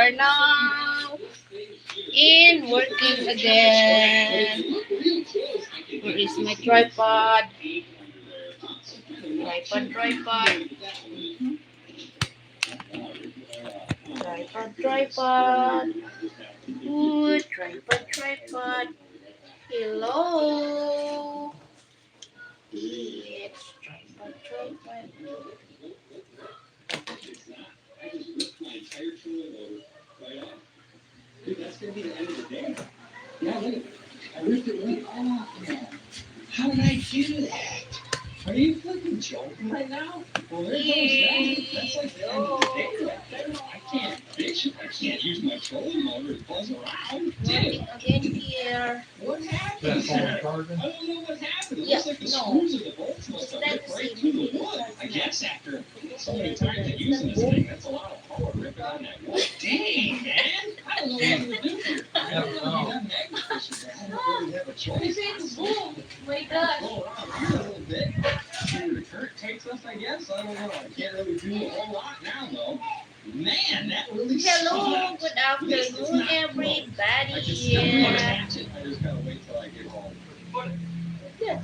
are now in working again. Where is my tripod? Tripod. Tripod. Good. Tripod. Hello. It's tripod. Dude, that's gonna be the end of the day. Yeah, look, I ripped it right off. How did I do that? Are you fucking joking right now? Well, there goes that. That's like the end of the day right there. I can't fix it. I can't use my trolling motor to buzz around. Working again here. What happened? I don't know what happened. It looks like the No. screws of the bolts must have ripped right through the wood. I guess after so many times of using this thing, that's a lot of power ripping on that wood. Dang, man. I don't know what to do here. I don't know. You have magnet fishing, but I don't really have a choice. Boom. My gosh. Go around here a little bit. See where the current takes us, I guess. I don't know. I can't really do a whole lot now, though. Man, that really Hello, sucks. good afternoon, everybody. I can still attach it. I just gotta wait till I get home. Yeah.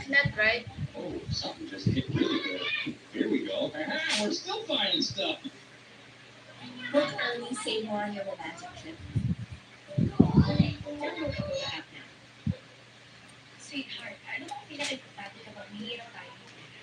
Not right. Oh, something just hit really good. Here we go. Aha, we're still finding stuff. Book early, save more on your romantic trip. Sweetheart, ano bang pinaka-importante kapag hihirap tayo?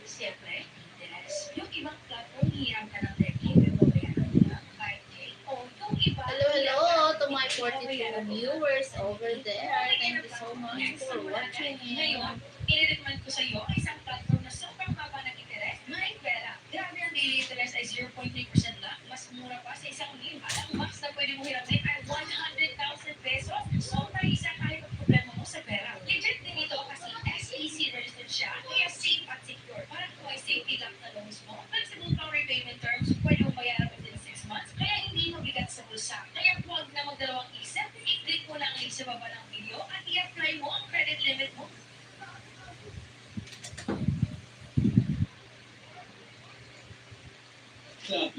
Siyempre, interest. Yung ibang platform, hihiram ka ng 10K, may babayaran ka ng 5K. O yung iba, Hello to my 42 viewers over there. Thank you so much for watching. Ngayon, inirecommend ko sa iyo ang isang platform na sobrang baba ng interest, may pera. Grabe ang daily interest ay 0.3% lang. Mas mura pa sa isang link. Ang max na pwede mo hiramin ay 100,000 pesos. Sobrang isa kahit ang problema mo sa pera. Legit din ito kasi SEC registered siya. Kaya safe at secure. Parang kung ay safety lang na loans mo. Flexible pang repayment terms. Pwede mo bayaran within 6 months. Kaya hindi mabigat sa bulsa. Kaya huwag na magdalawang isip. I-click mo lang ang link sa baba ng video at i-apply mo ang credit limit mo.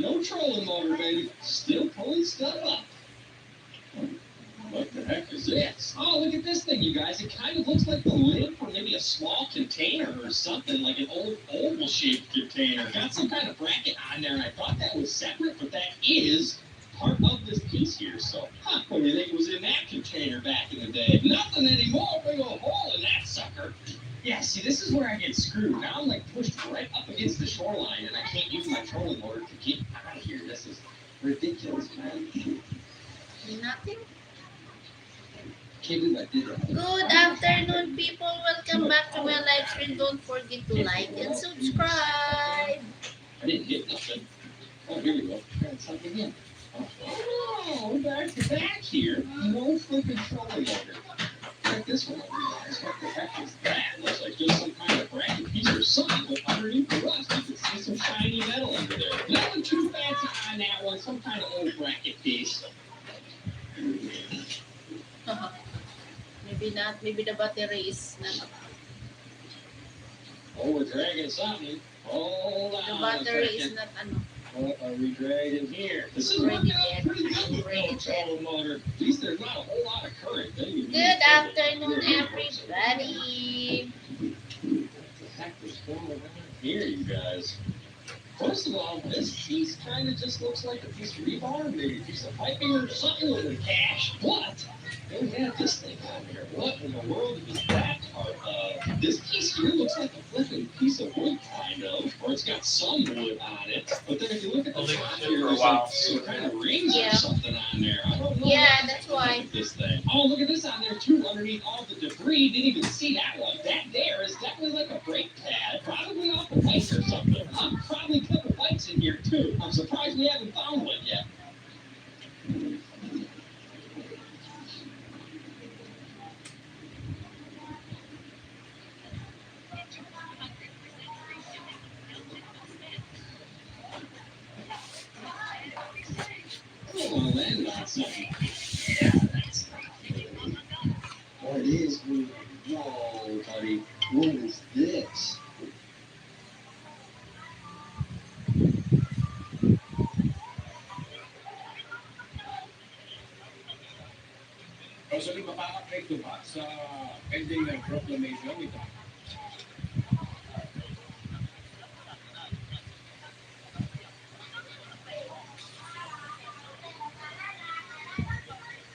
No trolling motor, baby. Still pulling stuff up. What the heck is this? Oh, look at this thing, you guys. It kind of looks like the lid for maybe a small container or something, like an old oval-shaped container. Got some kind of bracket on there, and I thought that was separate, but that is part of this piece here. So, what do you think was in that container back in the day? Nothing anymore. Big old hole in that sucker. Yeah, see, this is where I get screwed. Now I'm like pushed right up against the shoreline, and I can't use my trolling motor to get out of here. This is ridiculous, man. Nothing. Can't believe I did that. Good afternoon, people. Welcome back to my live stream. Don't forget to like and subscribe. I didn't hit nothing. Oh, here we go. Got something in. Oh, back to back here. No flipping trolling motor. Check this one out, guys. What the heck is that? Looks like just some kind of bracket piece or something, but underneath the rust, you can see some shiny metal under there. Nothing too fancy on that one. Some kind of old bracket piece. Maybe not. Maybe the battery is not. Oh, we're dragging something. Hold on. The battery a is second. not. What are we dragging here? This is Already working out pretty good with the trolling motor. At least there's not a whole lot of current. Good afternoon, everybody. What the heck is going on here, you guys? First of all, this piece kind of just looks like a piece of rebar, maybe a piece of piping or something with a cash. What? They had this thing on here. What in the world is that part of? This piece here looks like a flipping piece of wood, kind of, or it's got some wood on it. But then if you look at the top here, there's like some kind of rings or something on there. I don't know. Yeah, that's why. Look at this thing. Oh, look at this on there too, underneath all the debris. Didn't even see that one. That there is definitely like a brake pad, probably off a pipe or something. Probably a couple pipes in here too. I'm surprised we haven't found one yet. Oh, man, that's something. Yeah, that's what it is. Whoa, buddy. What is this?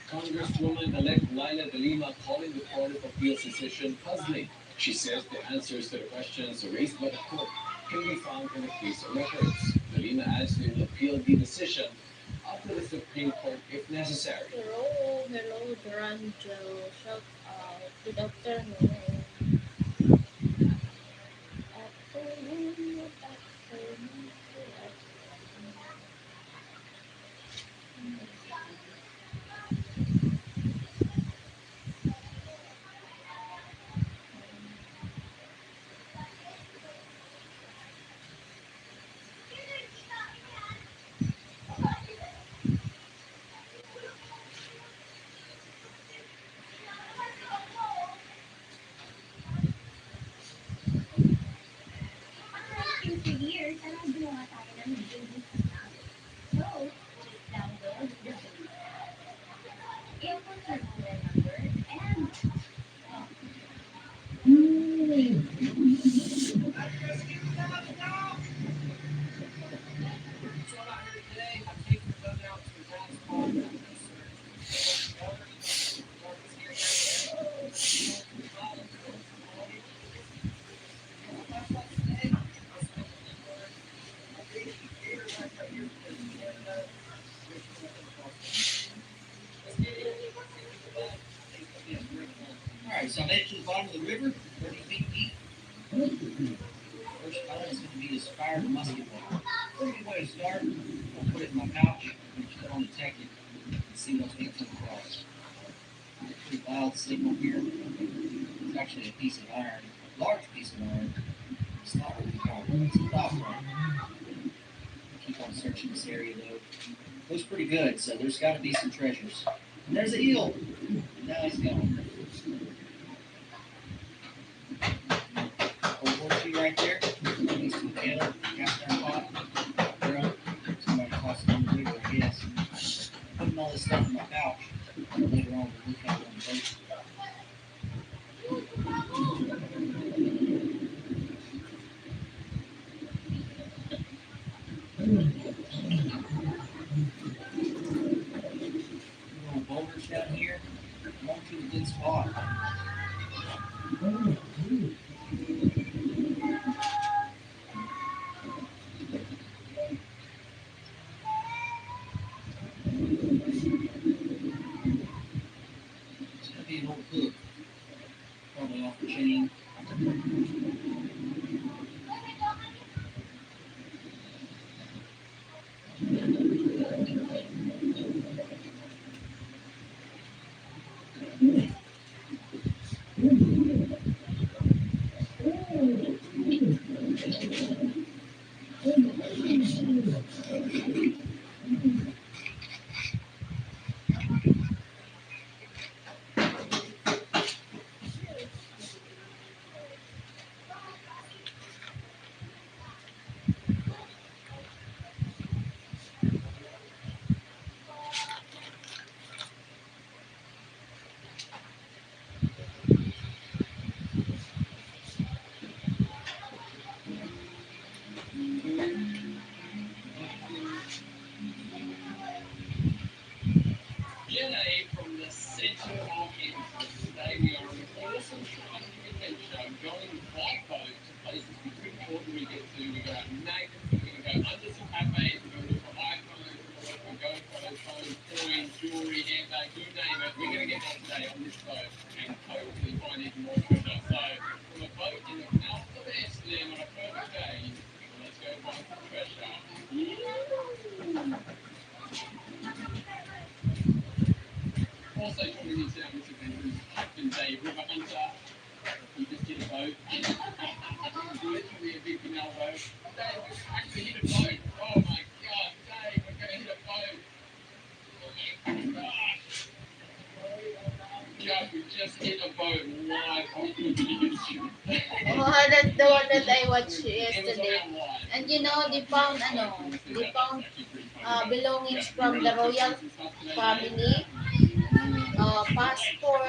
Congresswoman-elect Laila de Lima calling the Court of Appeals decision puzzling. She says the answers to the questions raised by the court can be found in the case records. De Lima adds they will appeal the decision up to the Supreme Court if necessary. Hello, Duranjo. Shout out. Good afternoon. Afternoon, good afternoon, good Alright, so I made it to the bottom of the river, 30 feet deep. First item is going to be this fired musket ball. Pretty good way to start. I'll put it in my pouch, and just undetect it, and see what's being come across. Pretty loud signal here. It's actually a piece of iron, a large piece of iron. It's not really common. It's a top one. Keep on searching this area though. Looks pretty good, so there's got to be some treasures. And there's an eel. Now he's gone. Old horseshoe right there. These two together. Cast iron pot. Drum. Somebody tossed it on the river, I guess. Putting all this stuff in my pouch. Later on, we'll look at it on the boat. Little boulders down here. Going to a good spot. It's going to be an old hook. Probably off the chain. DNA from the centre of Edinburgh. Today we are on a awesome scientific adventure going by boat to places we couldn't ordinarily get to. We go out naked, we're going to go under some cafes, we're going to look for iPhones, we're going to go photos, coins, jewellery, handbags, you name it. We're going to get there today on this boat and hopefully find even more treasure. So from a boat in the mouth of Amsterdam on a perfect day, let's go find some treasure. Also joining me today on this adventure is Captain Dave, river hunter. He just hit a boat. Literally a big canal boat. Dave, we actually hit a boat. Oh my god, Dave, we're going to hit a boat. Oh my gosh. Yeah, we just hit a boat live on the YouTube. Oh, that's the one that I watched It was yesterday. on live. And you know, they found belongings from the royal family, passport,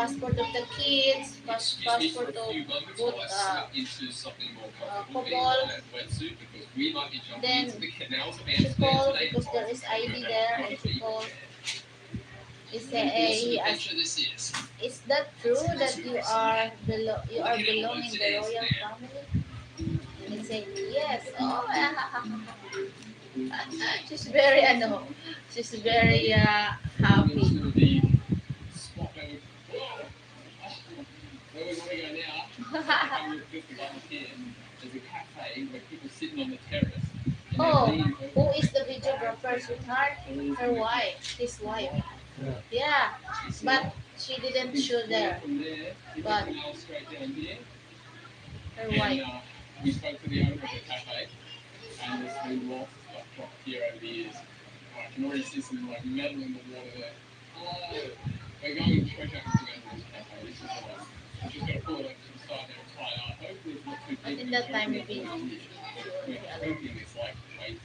passport of the kids, Excuse me for passport a of few moments both while I slip into something more comfortable, being couple. in a wetsuit, because we might be jumping Then into the canals of she Amsterdam called today. because there is ID there, and she called. He said, he asked, This is. "Is that true that you are belonging the royal family?" And he said, "Yes." Oh, she's very she's very happy. Into the spot where we want to go now. Having a good here. There's a cafe where people sitting on the terrace. Oh, who is the videographer, sweetheart? Her wife, his wife. Yeah, but she didn't shoot there. From there, But straight down here. her And wife. we spoke to the owner of the cafe, and there's been lots of stuff dropped here over the years. I can already see some like metal in the water there. Oh, we're going to treasure hunting over this cafe. This is the one. I'm just going to pull it up to the side there and tie it up. Hopefully it's not too But deep. in that time, Hopefully maybe. we're hoping it's like way deep.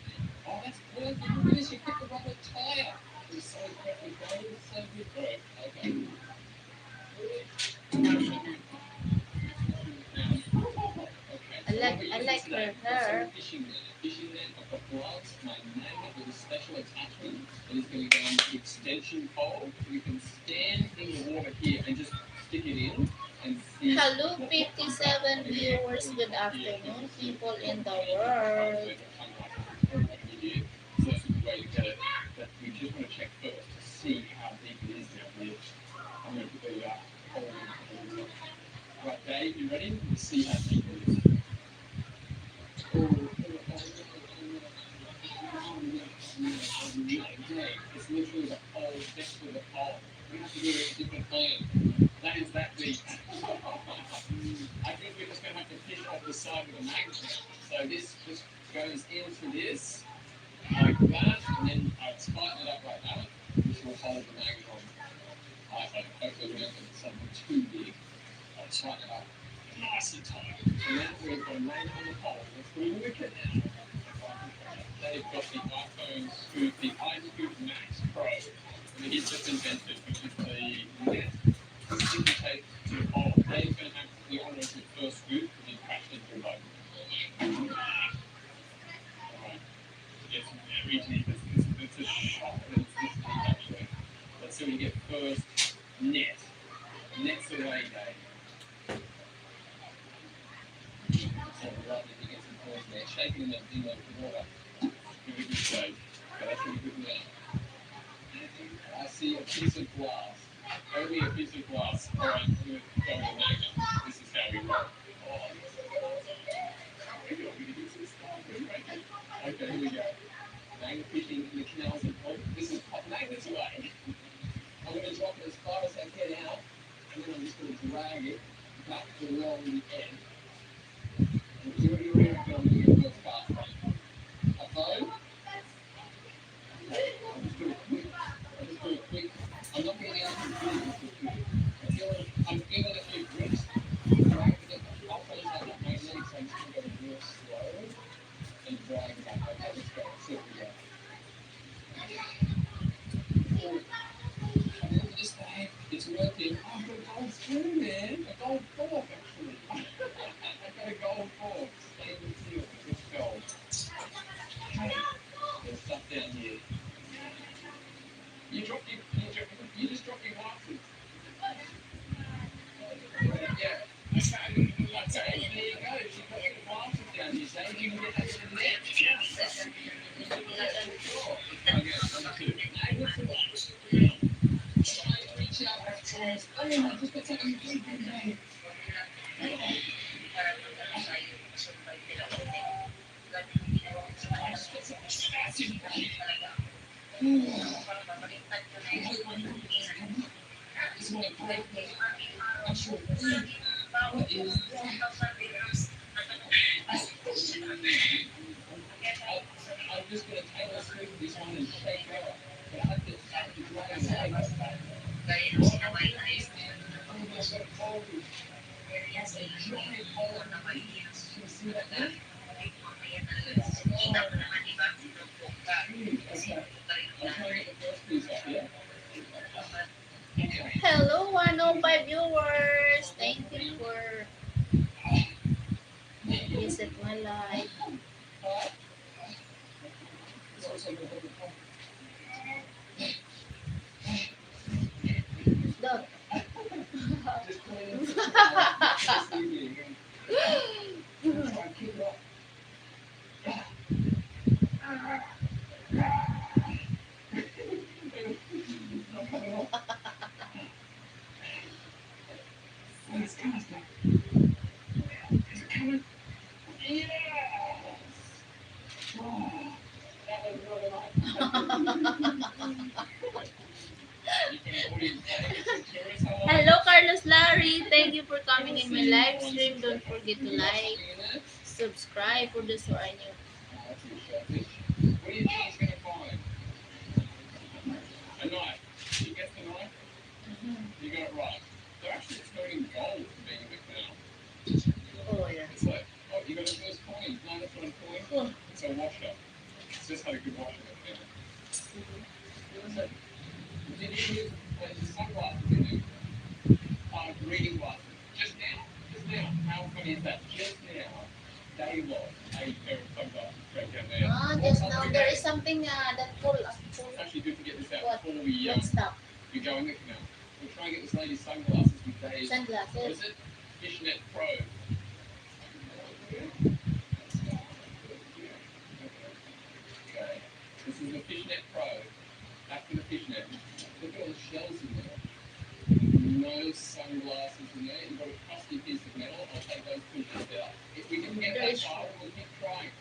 Oh, that's perfect. Look at this. You picked the rubber tire. It's so perfect. It's so good work. Okay. I like her hair. Fishing net, I've got gloves, my magnet with a special attachment that is going to go on the extension pole. You can stand in the water here and just stick it in and see. Hello, 57 viewers. Good afternoon, people in the world. So that's a good way to get it. But we just want to check first to see how deep it is down here. I'm going to put the hole in. Right, Dave, you ready? Let's see how deep it is. It's literally the pole next to the pole. We have to do a different plan. That is that deep. I think we're just going to have to fish off the side with a magnet. So this just goes into this, like that, and then I tighten it up like that. This will hold the magnet on. Hopefully we don't get something too big. I'll tighten it up nice and tight. And then we've got a magnet on the pole. Let's put it in the canal. They've got the iPhone Scoop, the iScoop Max Pro, that he's just invented, which is the net sticky tape to the pole. Dave's going to have the honour of the first scoop, and he's crashed into a boat. Alright, it's very deep. It's a shock that it's this deep, actually. Let's see what you get first. Net. Net's away, Dave. So lovely to get some points there. Shaking in the water. Give it a good shake. Okay, that's really good now. I see a piece of glass. Only a piece of glass. Alright, we're going to go with a magnet. This is how we roll. Oh, okay, here we go. Magnet fishing in the canals and this is hot magnets away. I'm going to drop it as far as I can out, and then I'm just going to drag it back along the end. And see what you're going to do first cast. A bow. I'll just do it quick. I'm not getting out of the video. I'm giving it a few grips. Drag it up. I'll like that magnetic, so I'm just going to go real slow and drag it up. Okay, let's go. See what we get. Look at this thing. It's working. I've got a gold spoon, man. A gold fork, actually. I've got a gold fork. Stainless steel. It's gold. Okay. There's stuff down here. You just dropped your glasses. Yeah. Okay, there you go. She's got your glasses down here. Say you can get that to the net. Yes. Okay, number two. Try and reach out as far as, oh, I just got something big in there. This is my great actual thing. What is that? I'm just going to tailor screw this one and shake it up. But I have to drag it away. Oh, I've got a hole. That's a giant hole in my hands. Can you see that now? Hello, 105 viewers. Thank you for visit my live. Don't. Hello, Carlos Larry. Thank you for coming in my live stream. Don't forget to like, subscribe for those who are new. What do you think he's going to find? A knife. He gets the knife. You got it right. They're actually expecting gold for being a big now. Oh, yeah. It's like, oh, you got a first coin. No, that's not a coin. Oh. It's a washer. It's just had a good washer up there. So, did you use sunglasses in there? Reading glasses. Just now. How funny is that? Just now, they lost a pair of sunglasses right down there. Just now there is something that pull. It's actually good to get this out What? before we Let's stop. we go in the canal. We'll try and get this lady's sunglasses with Dave's. What Sunglasses. is it? Fishnet Pro. Okay. This is the Fishnet Pro. Back to the fishnet. Look at all the shells in there. No sunglasses in there. You've got a crusty piece of metal. I'll take those pushes out. If we can get that far, we'll keep trying.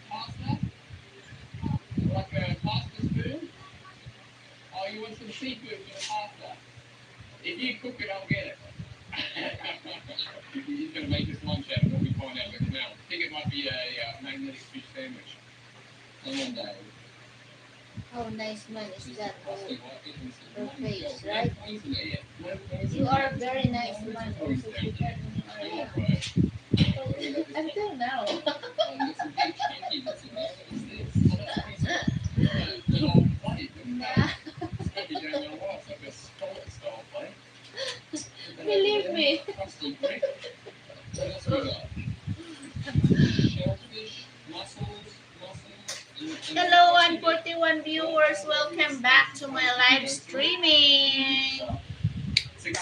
Pasta? Like a pasta spoon? Oh, you want some seafood for the pasta? If you cook it, I'll get it. He's going to make us lunch out of what we find out of the canal. I think it might be a magnetic fish sandwich. Come on, Dave. How nice man is that? Her Her face, right? You are a very nice man. Also, you can, until now. Believe me. Hello, 141 viewers. Welcome back to my live streaming. Blah,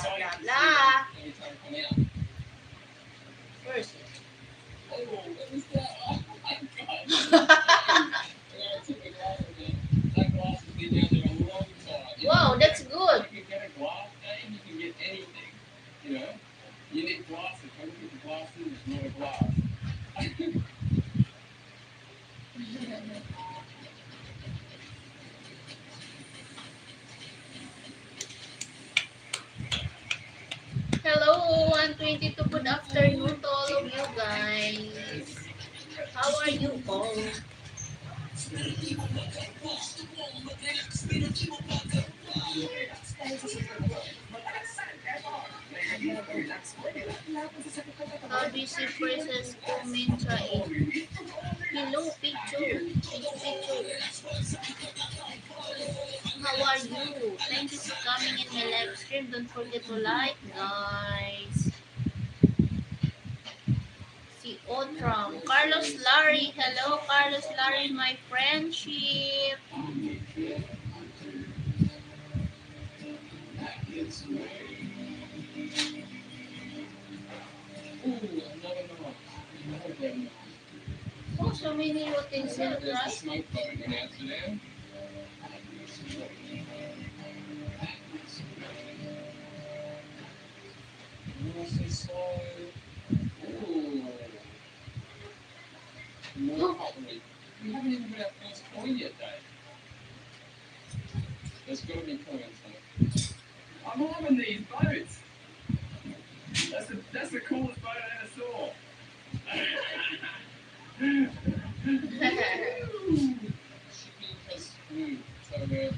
blah, blah. First. Wow, that's good. You can get a glass name, you can get anything. You know? You need glasses. Don't get the glasses, it's not a glass. Hello, 122. Good afternoon to all of you guys. How are you all? How do you see Princess Kumincha in? Hello, picture. How are you? Thank you for coming in my live stream. Don't forget to like, guys. Si Otram. Carlos Larry. Hello, Carlos Larry, my friendship. Oh, so many utensils, right? Smoke boat in Amsterdam. Ooh. More pottery. We haven't even got our first coin yet, Dave. There's got to be coins, huh? I'm loving these boats. That's the coolest boat I ever saw. Shipping has moved, so we're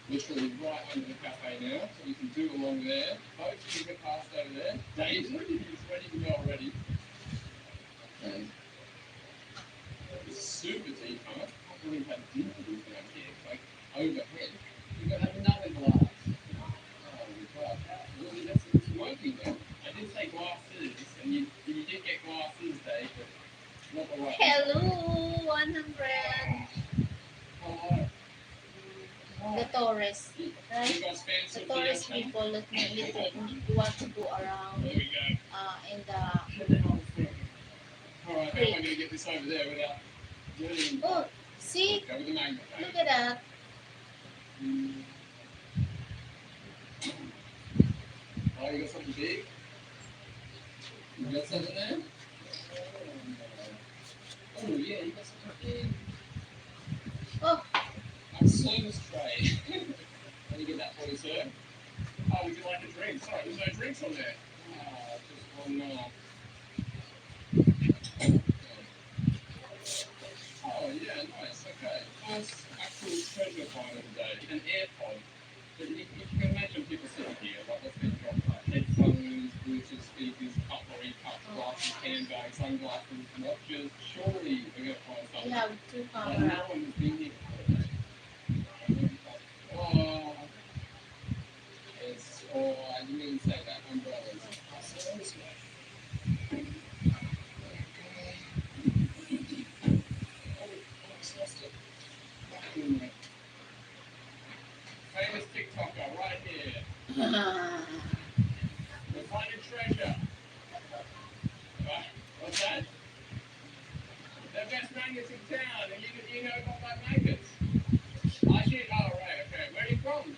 literally right under the cafe now, so we can do along there. Boats can get past over there. Dave's ready to go already. And it's super deep, huh? I believe how deep it is down here. Like overhead. You've got another glass. Oh, glasses, and you did get glasses, Dave, but not the right. Hello, 100. Hello. The Taurus, You right? guys The fancy Taurus dancing? people that want to go around There we go. in the Alright, how am I going to get this over there without doing... oh, see, Go with the magnet, look Dave. at that. Oh, you got something big? You got something there? Oh, yeah, you got something big. Oh, A service tray. Let me get that for you, sir. Oh, would you like a drink? Sorry, there's no drinks on there. Just one Oh, yeah, nice, okay. Nice actual treasure find of the day. An AirPod. But if you can imagine people sitting here, like what's been dropped, like headphones, Bluetooth speakers, cutlery, cups, glasses, handbags, sunglasses, watches, surely we're going to find you something. have two Like cameras. no one has been here before. Oh, it's, oh, I didn't even say that, umbrellas. So this way. Okay. Oh, almost lost it. Famous TikToker right here. We're finding treasure. What's that? The best magnets in town, and you know about my magnets. I did. Oh, right, okay. Where are you from?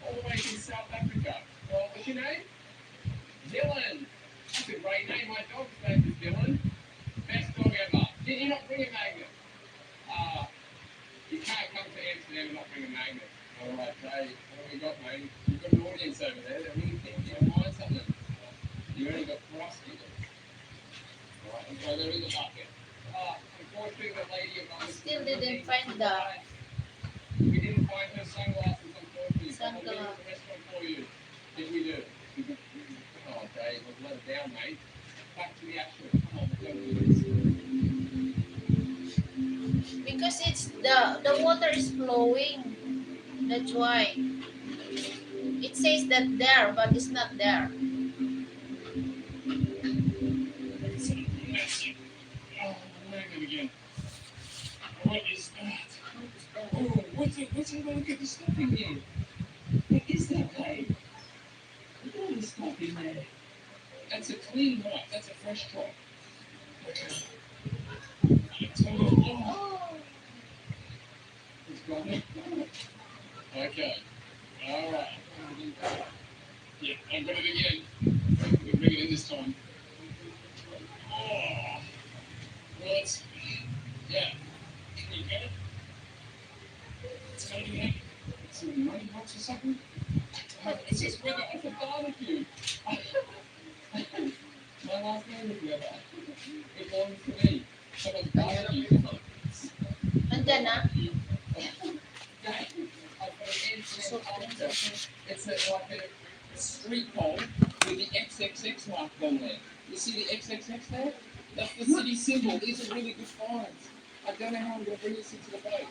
All the way from South Africa. Well, what's your name? Dylan. That's a great name. My dog's name is Dylan. Best dog ever. Did you not bring a magnet? You can't come to Amsterdam and not bring a magnet. All right, Dave. What have we got, mate? You've got an audience over there. They're really thinking you'll find something. You only got frosty. All right, so they're in the bucket. Unfortunately, the lady above us Still didn't find the We didn't find her sunglasses, unfortunately. But we'll leave sunglasses. the restaurant for you. If we do. Oh, Dave, we've let it down, mate. Back to the action. Come on, we've got to do this. Because it's the water is flowing. That's why. It says that there, but it's not there. It's a massive. Oh, magnet again. What is that? Oh, what's it? Look at the stuff in here. What is that, Dave? Look at all the stuff in there. That's a clean drop. That's a fresh drop. Okay. Oh, It's gone. Okay. All right. Yeah, I'm going to begin. We'll bring it in this time. Oh. Well, it's... Yeah. Can you get it? It's going to be heavy. It's in money box or something. It says weather off a barbecue. My last name is Weather. It belongs to me. Someone's barbecue. andyan na. So, It's like a street pole with the XXX mark on there. You see the XXX there? That's the city symbol. These are really good finds. I don't know how I'm going to bring this into the boat.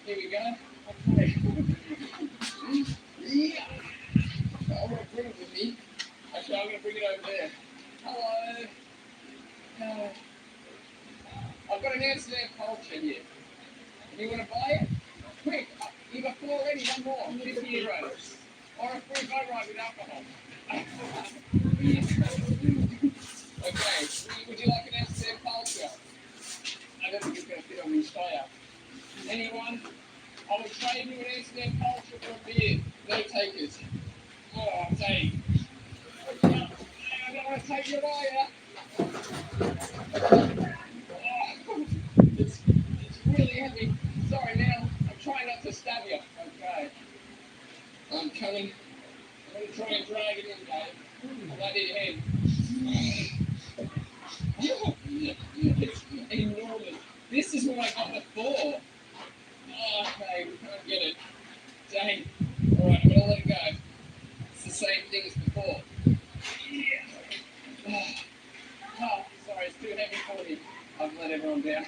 Here we go. Okay. Yeah. I want to bring it with me. Actually, I'm going to bring it over there. Hello. I've got an Amsterdam culture here. You want to buy it? Quick. You got 4 already, one more. 50 euros. Or a free boat ride with alcohol. Okay, would you like an Amsterdam culture? I don't think it's going to fit on this tire. Anyone? I will trade you an Amsterdam culture for a beer. No takers. Oh, take. I don't want to take your wire. It's really heavy. Sorry, now. I'm trying not to stab you. Okay. I'm coming. I'm going to try and drag it in, Dave. Bloody head. It's enormous. This is what I got before. Oh, okay, we can't get it. Dang. Alright, I'm going to let it go. It's the same thing as before. Yeah. Oh, sorry, it's too heavy for me. I've let everyone down.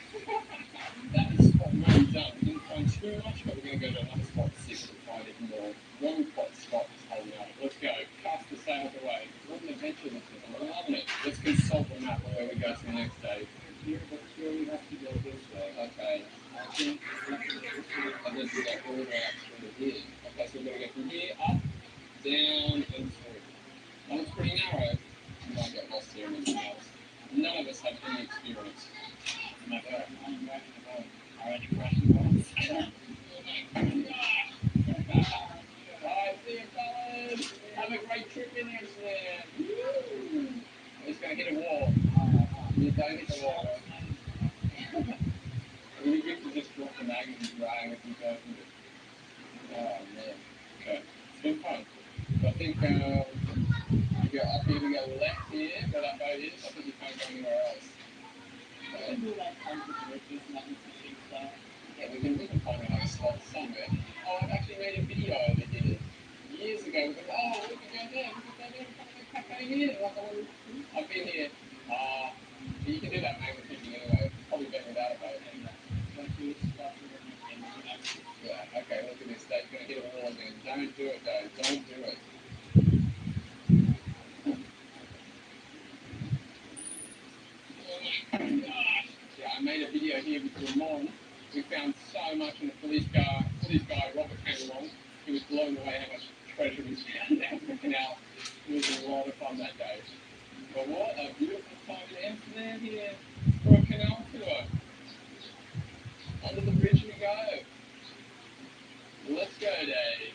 That is spot 1 done. We didn't find too much, but we're going to go to another spot to see if we can find even more. One spot is holding up. Let's go. Cast the sails away. Run the adventure this week. I'm loving it. Let's consult the map on where we go to the next day. Here, but here we have to go this way. Okay. I think I just do that all the way up through here. Okay, so we're going to go from here, up, down, and through. That looks pretty narrow. You might get lost here and anything else. None of us have any experience. My God, I'm crashing the boat. Already crashing the boat. Alright, see you fellas. Have a great trip in Amsterdam. Woo! He's gonna hit a wall. You don't hit the wall. We get to just drop the magnet and drag as we go through it. Oh man. Okay. It's been fun. So I think we go up here, we go left here, where that boat is. I think you can't go anywhere else. Okay. Yeah, we can find another spot somewhere. Oh, I've actually made a video over here years ago. We go, oh, we can go there, we can go there, we can go to the cafe here. Like, I've been here. You can do that magnet fishing anyway. Probably better without a boat. Yeah, okay, look at this. They're going to hit a wall again. Don't do it, though. Don't do it. Oh my gosh. Yeah, I made a video here with Ramon. We found so much in the police car. Police guy, Robert, came along. He was blown away how much treasure we found down the canal. It was a lot of fun that day. But what a beautiful time in Amsterdam here for a canal tour. Under the bridge we go. Let's go, Dave.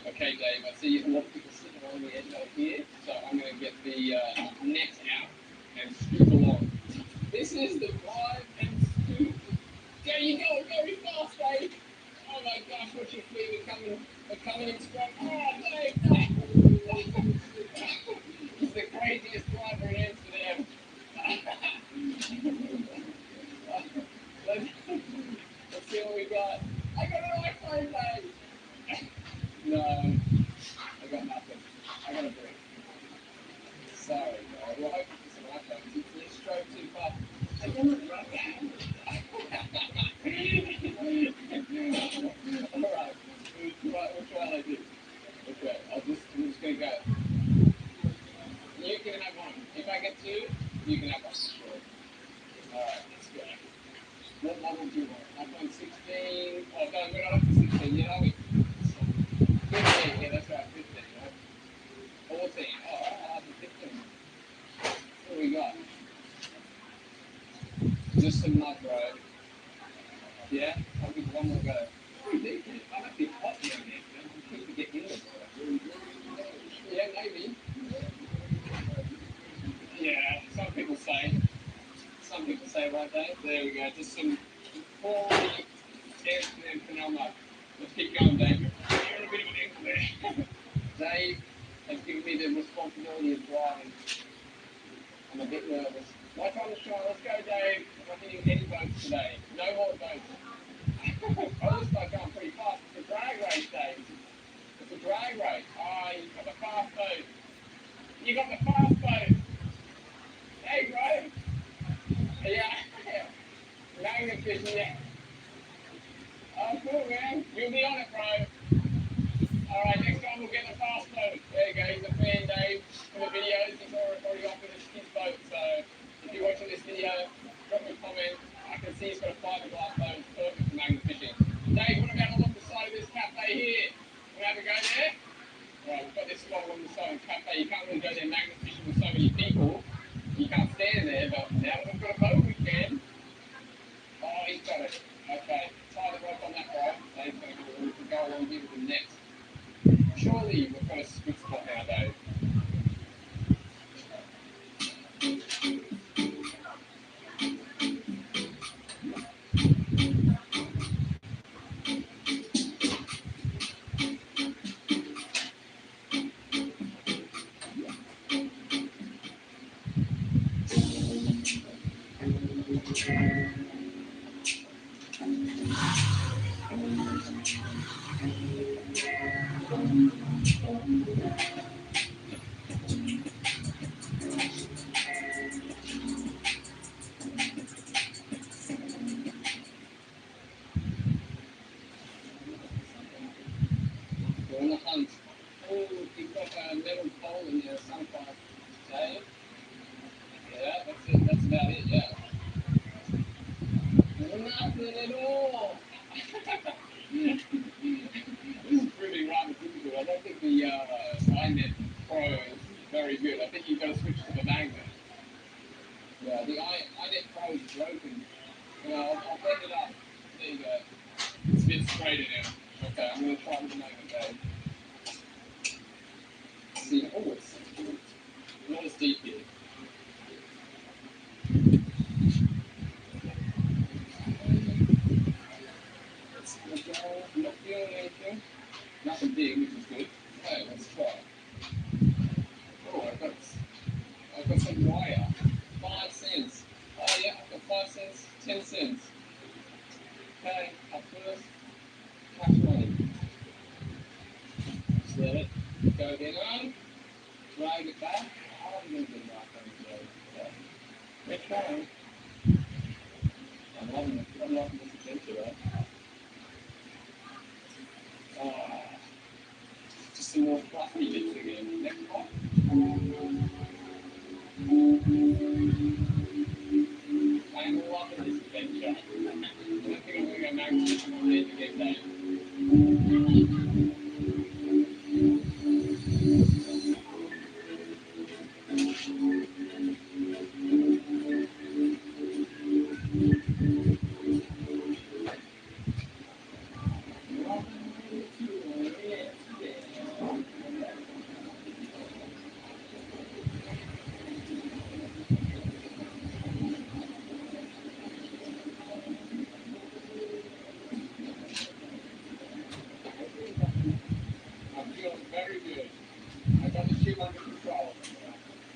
Okay, Dave, I see a lot of people sitting on the edge over here, so I'm going to get the net out and scoop along. This is the drive and scoop. There you go, very fast, Dave. Oh my gosh, what's your feet? We're coming in strong. Oh, Dave, he's the craziest driver in Amsterdam. Let's see what we got. I got an iPhone, Dave. No, I got nothing. I got a break. Sorry, bro. Well, hoping for some iPhones. It's stroke too far. I don't run down. Alright, we'll try like this. Okay, I'm just gonna go. You can have one. If I get two, you can have one. Sure. Alright, let's go. What model do you want? iPhone 16? Oh, no, we're not up to 16 yet, are we? 15, yeah, that's right, 15, right? 14, oh, 15. What do we got? Just some mud, bro. Yeah? I'll give one more go. Pretty deep here. I might be hot down here, man. I'm keen to get in there. Yeah, maybe. Yeah, some people say. Right, Dave? There we go. Just some quality Amsterdam canal mud. Let's keep going, Dave. You're in a bit of an angle there. Dave has given me the responsibility of driving. I'm a bit nervous. My time to shine. Let's go, Dave. I'm not hitting any boats today. No more boats. Oh, this guy's going pretty fast. It's a drag race, Dave. It's a drag race. Oh, you've got the fast boat. You got the fast boat. Hey, bro. Yeah. Magnet fishing, yeah. Oh, cool, man. You'll be on it, bro. Alright, next time we'll get the fast boat. There you go. He's a fan, Dave, for the videos. He's already off with his kid's boat. So if you're watching this video, drop a comment. I can see he's got a fiberglass boat. It's perfect for magnet fishing. Dave, what about along the side of this cafe here? Want to have a go there? Alright, we've got this spot along the side of the cafe. You can't really go there magnet fishing with so many people. You can't stand there, but now that we've got a boat, we can. Oh, he's got it. Okay, tie the rope on that, bro. Dave's going to go along here with the net. Surely we've got a good spot now, Dave. good. I think you've got to switch to the magnet. Yeah, the I-net Pro is broken. I'll bend it up. There you go. It's a bit straighter now. Okay, I'm going to try with the magnet, babe. See, it's not as deep here. I'm not feeling anything. Nothing big, which is good. Okay, let's try. Oh, I've got some wire. 5 cents. Oh yeah, I've got 5 cents, 10 cents. Okay, up first. Cash money. Just let it go again on. Drag it back. Oh, I'm going to get my phone today. We're trying. I'm loving this adventure, right? Just some more fluffy bits again. Next one. I'm loving this adventure. I don't think I'm going to go back to this one again, Dave. I'm feeling very good. I got the ship under control.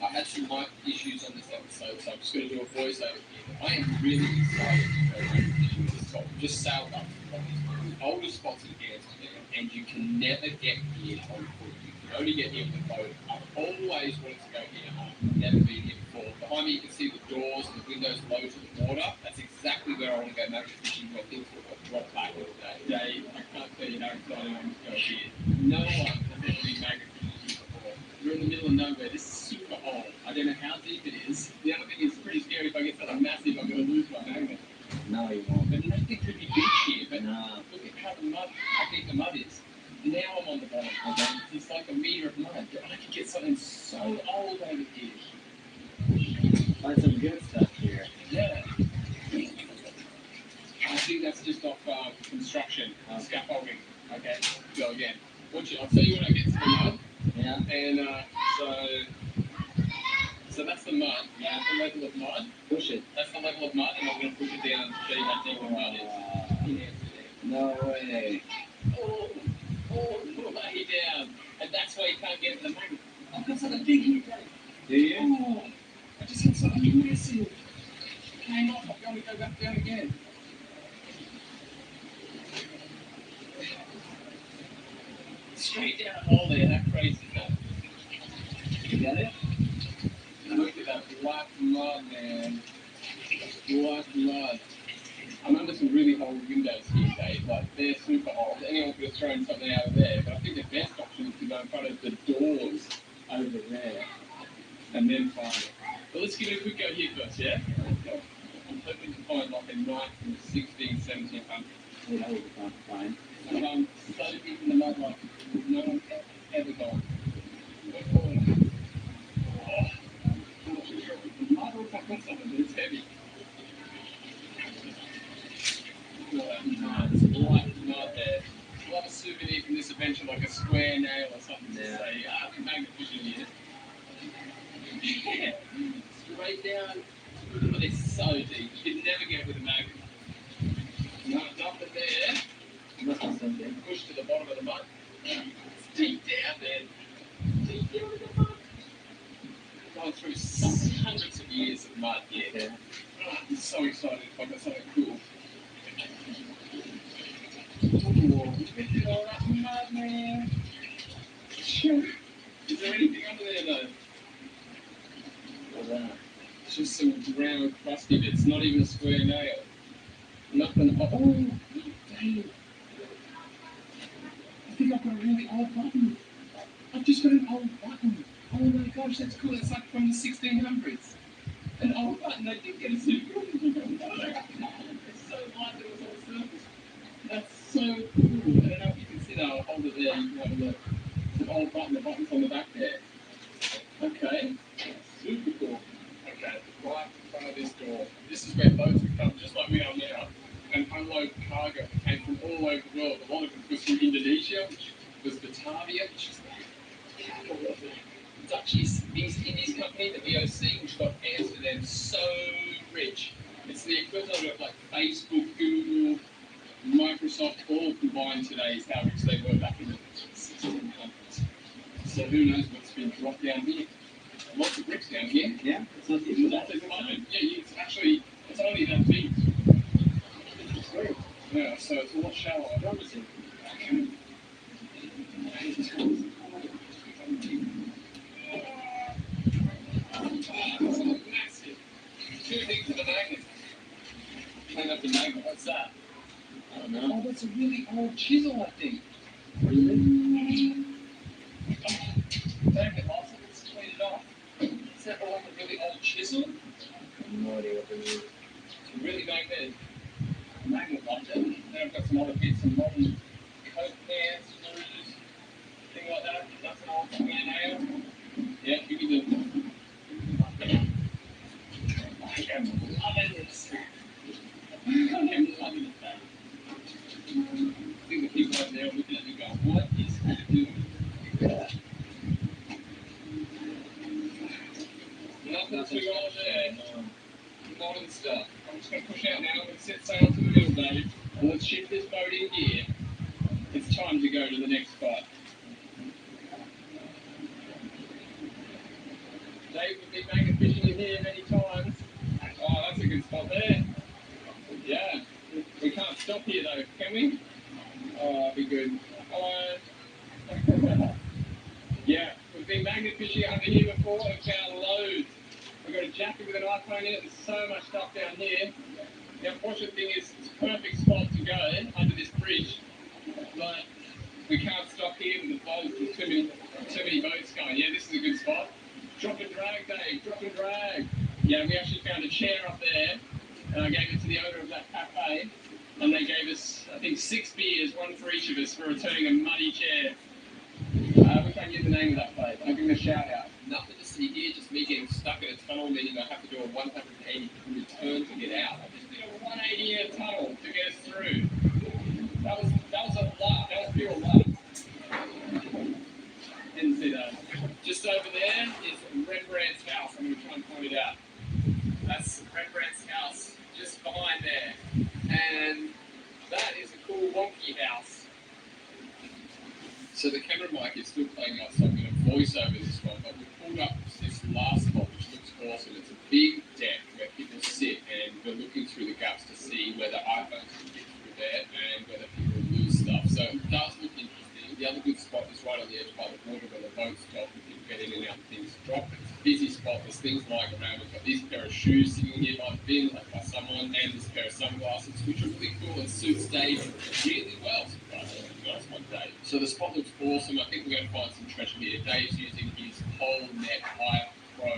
I had some mic issues on this episode, so I'm just going to do a voiceover here. I am really excited to go around fishing this spot. Just sailed up from these oldest spots in Cairns there, and you can never get here on foot. You can only get here with a boat. I've always wanted to go here. I've never been here before. Behind me, you can see the doors and the windows low to the water. That's exactly where I want to go magnet fishing. I think we'll drop back all day. Dave, I can't tell you how excited I am to go here. No one has ever been magnet fishing before. We're in the middle of nowhere. This is super old. I don't know how deep it is. The other thing is pretty scary. If I get something massive, I'm going to lose my magnet. No, you won't. But nothing could be big here. But No. look at how deep the mud is. Now I'm on the bottom. Okay? It's like a meter of mud. I could get something so old over here. Find some good stuff here. Yeah. I think that's just off construction, scaffolding. Okay, go again. I'll tell you when I get to the mud. Yeah. And so that's the mud. Yeah, the level of mud. Push it. That's the level of mud, and I'm going to push it down to show you how deep the mud is. No way. Oh, way down. And that's why you can't get to the magnet. I've got something big here, Dave. Do you? Oh, I just had something massive. Came off, I've got to go back down again. Straight down a hole there, how crazy is that? You got it? Look at that black mud, man. Black mud. I'm under some really old windows here, Dave. Like, they're super old. Anyone could have thrown something out of there, but I think the best option is to go in front of the doors over there and then find it. But let's give it a quick go here first, yeah? I'm hoping to find like a knife from the 1600s, 1700s. Yeah, that would be fine. And I'm so deep in the mud, like no one's ever gone. Oh, I'm not too sure if it's the mud or if I've got something, but it's heavy. It's white mud there. We'll have a souvenir from this adventure, like a square nail or something to Yeah. say, I've been magnet fishing here. Yeah, straight down. It's so deep. You could never get with a magnet. No, nothing there. Must be something. Push to the bottom of the mud. It's deep down there. Deep down in the mud. Going through hundreds of years of mud here. Yeah. I'm so excited if I've got something cool. Ooh, look at all that mud, man. Phew. Is there anything under there though? What's that? It's just some round crusty bits, not even a square nail. Nothing. Oh, damn. I think I've got a really old button. I've just got an old button. Oh my gosh, that's cool. It's like from the 1600s. An old button. I did get a super. It's so light that it was on the surface. That's so cool. I don't know if you can see that. I'll hold it there. You can have a look. It's an old button. The button's on the back there. Okay. Super cool. Okay, right in front of this door. This is where boats would come, just like we are now, and unload cargo that came from all over the world. A lot of it was from Indonesia, which was Batavia, which is the capital of the Dutch East Indies Company, the VOC, which got Amsterdam so rich. It's the equivalent of like Facebook, Google, Microsoft, all combined today is how rich they were back in the 1600s. So who knows what's been dropped down here? Lots of bricks down here. Yeah, it's not It's too not bad. as much. Yeah, it's actually, it's only that big. Yeah, so it's a lot shallower. Promising. It's massive. Two things to the magnet. Clean up the magnet. What's that? I don't know. Oh, that's a really old chisel, I think. Really? Magnet lost it. Let's clean it off. Is that like a really old chisel? I have no idea what it is. It's a really magnet locked it. Then I've got some other bits and modern coat pans, screws, thing like that. That's an old nail. Yeah, give me the. I am loving this. I am loving it, man. I think the people out there are looking at me going, what is he doing? Nothing too old there. Modern stuff. I'm just going to push out now. I'm going to set sail to the middle, Dave. And let's shift this boat in here. It's time to go to the next spot. Dave, we've been magnet fishing in here many times. Oh, that's a good spot there. Yeah. We can't stop here though, can we? Oh, that'd be good. Hello. Yeah, we've been magnet fishing under here before and found loads. We've got a jacket with an iPhone in it. There's so much stuff down here. The unfortunate thing is it's a perfect spot to go under this bridge, but we can't stop here with the boats. There's too many boats going. Yeah, this is a good spot. Drop and drag, Dave. Drop and drag. Yeah, we actually found a chair up there, and I gave it to the owner of that cafe, and they gave us, I think, 6 beers, one for each of us, for returning a muddy chair. We can't get the name of that place. I'll give them a shout out. Nothing to see here, just me getting stuck in a tunnel, meaning I have to do a 180 return to get out. I just did a 180 in a tunnel to get us through. That was a lot. That was pure luck. Didn't see that. Just over there is Rembrandt's house. I'm going to try and point it out. That's Rembrandt's house, just behind there. And that is a cool wonky house. So the camera mic is still playing out, so I'm going to voice over this one. But we pulled up this last spot, which looks awesome. It's a big deck where people sit, and we're looking through the gaps to see whether iPhones can get through there and whether people lose stuff. So it does look interesting. The other good spot is right on the edge by the water where the boats stop and people get in and out and things drop. It's a busy spot. There's things lying around. We've got this pair of shoes sitting here by the bin, like by someone, and this pair of sunglasses, which are really cool and suits Dave really well. That's one day. So the spot looks awesome. I think we're going to find some treasure here. Dave's using his whole net High Pro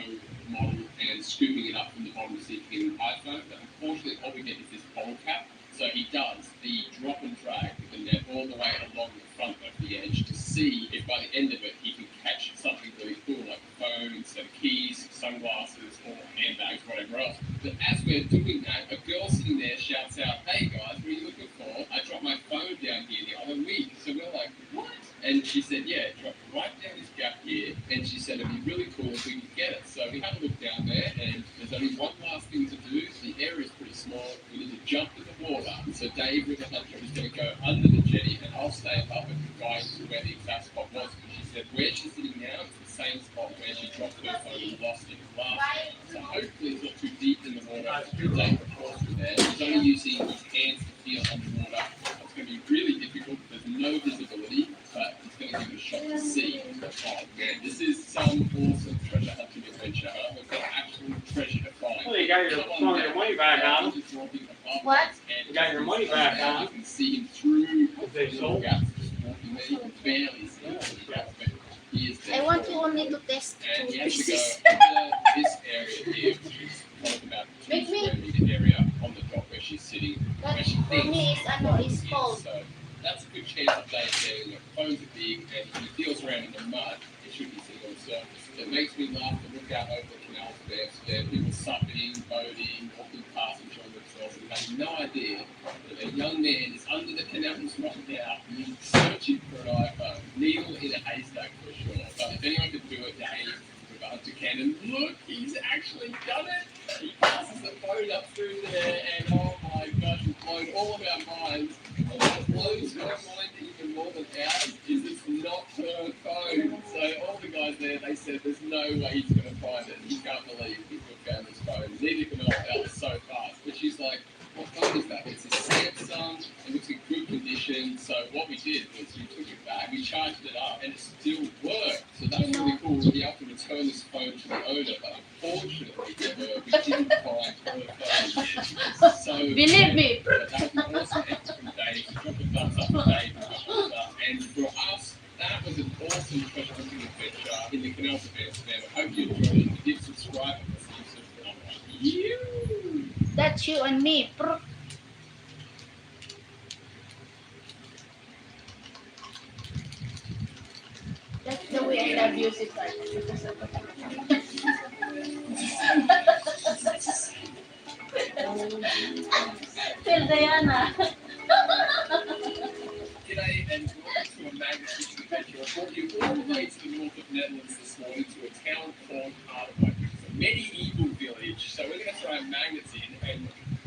model and scooping it up from the bottom to see if he can get an iPhone. But unfortunately, all we get is this pole cap. So he does the drop and drag with the net all the way along the front of the edge to see if by the end of it he can catch something really cool like a phone, set of keys, sunglasses, or handbags, whatever else. But as we're doing that, a girl sitting there shouts out, "Hey guys, what are you looking for? I dropped my phone down here the other week." So we're like, "What?" And she said, "Yeah, it dropped right down this gap here." And she said it'd be really cool if we could get it. So we had a look down there, and there's only one last thing to do. The area is pretty small. We need to jump in the water. So Dave with the hunter is going to go under the jetty, and I'll stay above and guide to where the exact spot was. Because she said where she's sitting now is the same spot where she dropped her phone and lost it last time. So hopefully it's not too deep in the water. Dave reports from there. He's only using his hands to feel underwater. It's going to be really difficult. There's no visibility, but it's going to give it a shot to see. Oh man, this is some awesome treasure hunting adventure. We've got actual treasure to find. Well, you got your money back on them. What? You got your money back on You them. can see him through They the sold. gaps, just walking there. You can barely see him through the gaps, but he is there. I want you only to test And 2 he has to pieces. go under this area here, which is like about 2 Make me- square meter area on the dock where she's sitting, But where she for thinks me, it's cold. So that's a good chance of Dave saying that phones are big, and if he feels around in the mud, it should be sitting on the surface. It makes me laugh out over the canal from Amsterdam. People supping, boating, walking past, enjoying themselves, and they have no idea that a young man is under the canals right now, searching for an iPhone. Needle in a haystack for sure. But if anyone could do it, Dave, with regard to Canon, look, he's actually done it. He passes the phone up through there, and oh my gosh, it's blown all of our minds. And what blows her mind even more than ours is it's not her phone. So all the guys there, they said there's no way he's going to find it. He can't believe he found his phone. Neither can I. That was so fast. But she's like, what phone is that? It's a Samsung. It looks in good condition. So what we did was we took it back, we charged it up, and it still worked. So that's really cool. We have to return this phone to the owner, but unfortunately, we didn't find her phone. So Believe me. but that was an awesome answer from Dave. So drop a thumbs up for Dave. And for us, that was an awesome treasure hunting adventure in the canals of Amsterdam. I hope you enjoyed it. If you did, subscribe and see you soon. That's you and me. That's the way I love you, sister. Tell Diana. G'day and welcome to a magnet fishing adventure. I brought you all the way to the north of Netherlands this morning to a town called Harderwijk. It's a medieval village, so we're going to throw our magnets in and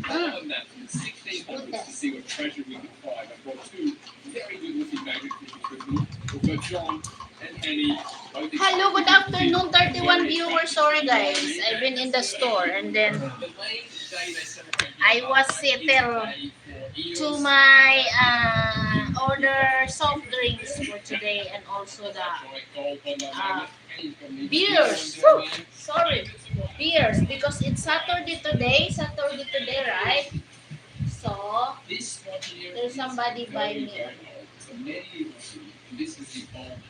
follow them from the 1600s to see what treasure we can find. I've brought two very good looking magnet fishers with me. We've got John and Henny. Hello, good afternoon, 31 viewers. Sorry, guys. I've been in the store and then I was settled to my order soft drinks for today and also the beers. Woo! Sorry, beers because it's Saturday today, right? So there's somebody by me.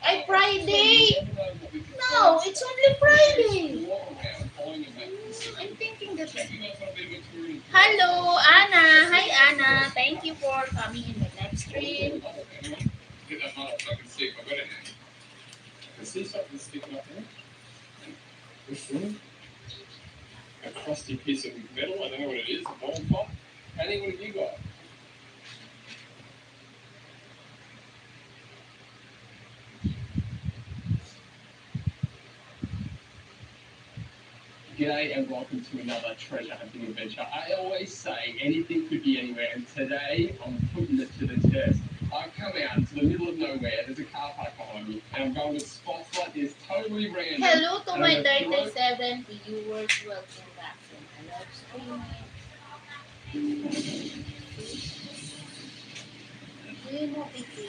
Ay, Friday! No, it's only Friday. I'm thinking that. Hello, Anna. Hi, Anna. Thank you for coming in my live stream. See something sticking up there? A crusty piece of metal. I don't know what it is. A ball top. Annie, what have you got? G'day and welcome to another treasure hunting adventure. I always say anything could be anywhere, and today I'm putting it to the test. I've come out into the middle of nowhere, there's a car park behind me, and I'm going to spots like this, totally random. Hello to my 37 viewers. Welcome back to my live stream. Do you know Vicky?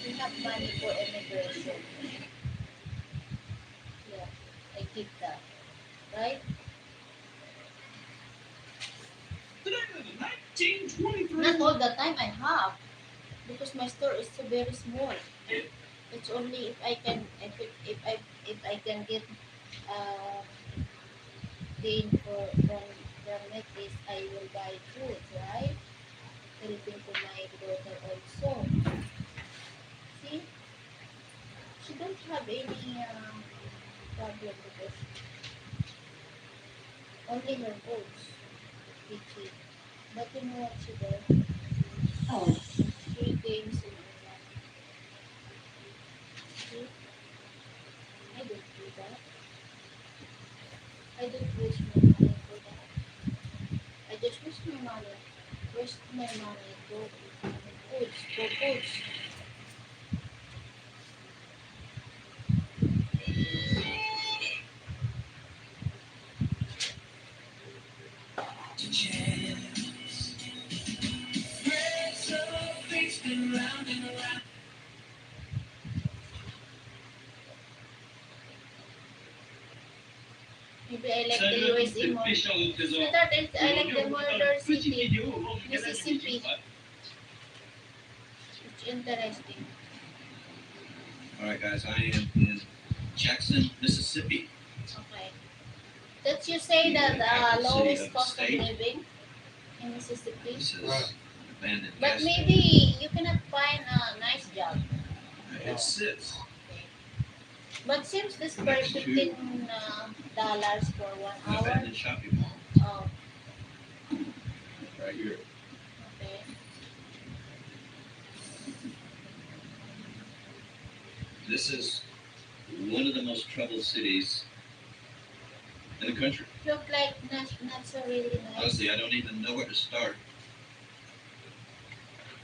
We have money for immigration. Yeah, I keep that. Right? Not all the time I have. Because my store is so very small. It's only if I can get gain from this I will buy food, right? Helping to my daughter also. See? She don't have any problem because only her books. Vicky. But you know what she does? Oh. Free games in online. See? I don't do that. I don't waste my money for that. I just waste my money. Waste my money. Go foods. Go foods. Maybe I like the USA more. Sweetheart, I like the Boulder City, Mississippi. It's interesting. All right, guys, I am in Jackson, Mississippi. Okay. That you say that capital city lowest of the cost of state. living in Mississippi. This is Right. an abandoned But gas maybe station. you cannot find a nice job. It sits But seems this per next to $15 for one an hour. abandoned shopping mall Oh, right here. okay. This is one of the most troubled cities in the country. Look like not so really nice. Honestly, I don't even know where to start.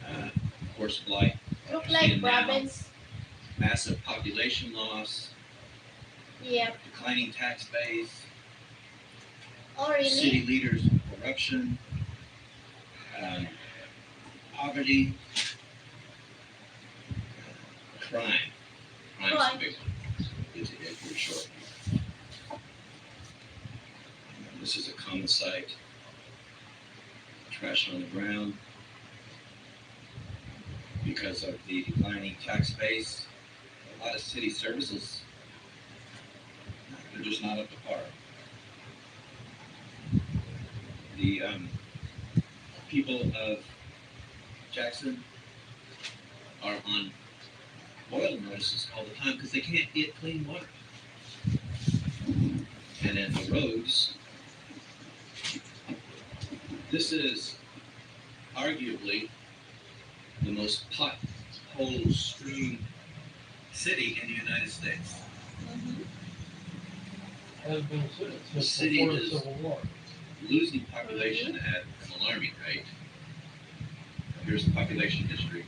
Of course, blight, Look we're like seeing now, province. massive population loss, Yeah. declining tax base, Oh, really? city leaders' corruption, um, poverty, crime. Crime's Crime. the big one. It's pretty short. This is a common sight. Trash on the ground. Because of the declining tax base, a lot of city services, they're just not up to par. The people of Jackson are on oil notices all the time because they can't get clean water. And then the roads, this is arguably the most pothole-strewn city in the United States. Mhm. Has been since The city before the is Civil War. losing population at an alarming rate. Here's the population history.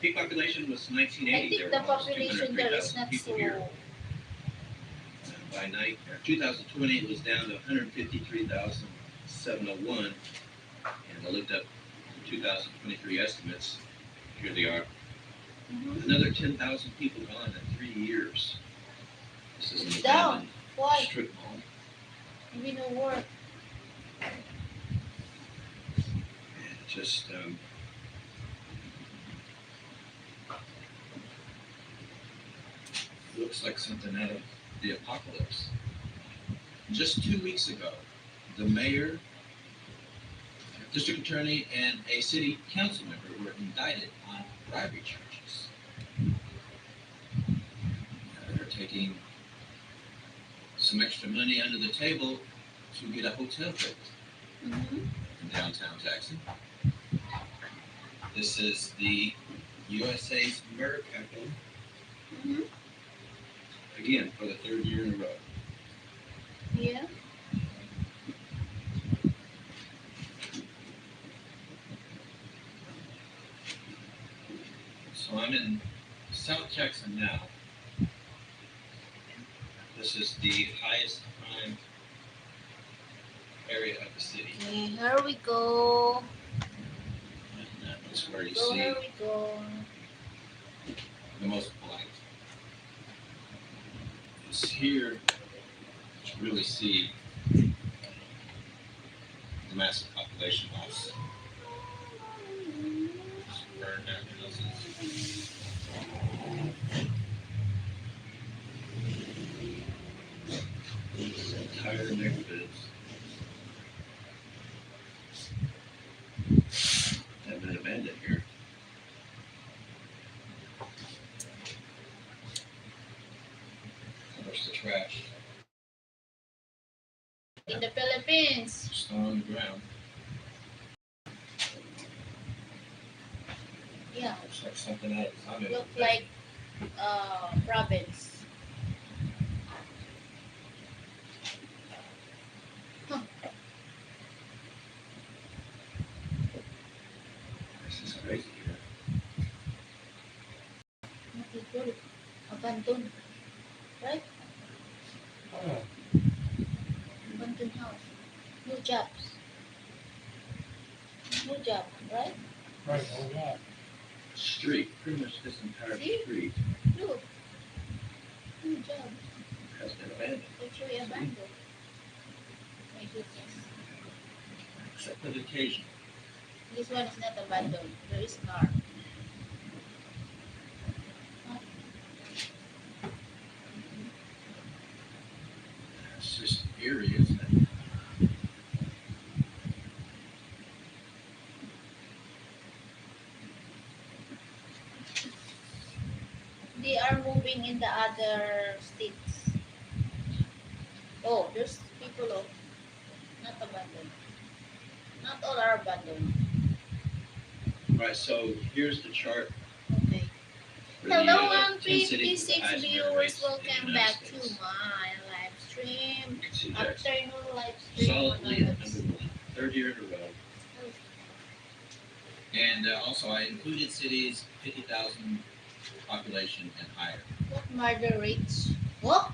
Peak population was I 1980. think There the were almost population there is 203,000 not people so. here. By 2020, it was down to 153,701. And I looked up the 2023 estimates. Here they are. Mhm. Another 10,000 people gone in 3 years. This is an Down. abandoned Why? strip mall. Maybe no work. And it just looks like something out of the apocalypse. Just 2 weeks ago, the mayor, district attorney, and a city council member were indicted on bribery charges. They're taking some extra money under the table to get a hotel built Mhm. in downtown Jackson. This is the USA's murder capital, Mhm. again, for the third year in a row. Yeah. So I'm in South Jackson now. This is the highest crime area of the city. Okay, here we go. And that's where you So see here we go. the most blight. It's here that you really see the massive population loss. Burned down houses. Entire neighborhoods have been abandoned here. There's the trash In the Philippines. just on the ground. Yeah. Looks like something out of the zombie Look movie. like province. Huh. This is crazy here. What people abandoned. Right? Oh, Abandoned house. No jobs. No job, right? right, oh God. Street, pretty much this entire See? street Look. No job. has been abandoned. Actually abandoned. My goodness. Except for the occasion. This one is not abandoned. There is car. It's just eerie. living in the other states. Oh, there's people, oh, not abandoned. Not all are abandoned. Right, so here's the chart Okay. for Hello, the 10 cities with the 156 highest murder viewers. rates in the Welcome United back to States. my live stream. You can see Jackson Afternoon live stream. solidly at number 1, third year in a row. And also, I included cities 50,000 population and higher. What murder rates? What?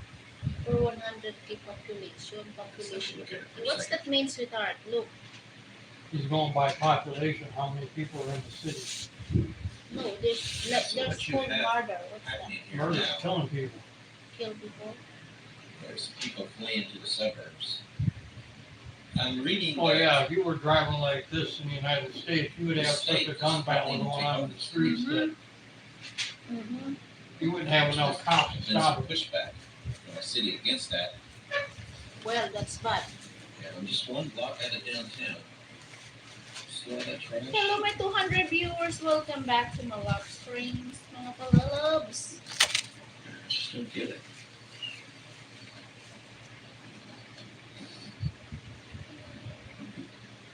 For 100k population. Let's look at it for a What's second. that mean, sweetheart? Look. He's going by population, how many people are in the city. No, there's like So there's what you called have murder. What's that? Happening here Murder's now, killing people. Kill people. there's people fleeing to the suburbs. I'm reading. Oh yeah, if you were driving like this in the United States, you would have such a gun battle going on in the streets that Mm-hmm. you wouldn't have enough cops to There's stop some it. pushback from the city against that. Well, that's bad. Yeah, I'm just one block out of downtown. See all that trash? Hello, my 200 viewers. Welcome back to my live streams, mga kalabs. I just don't get it.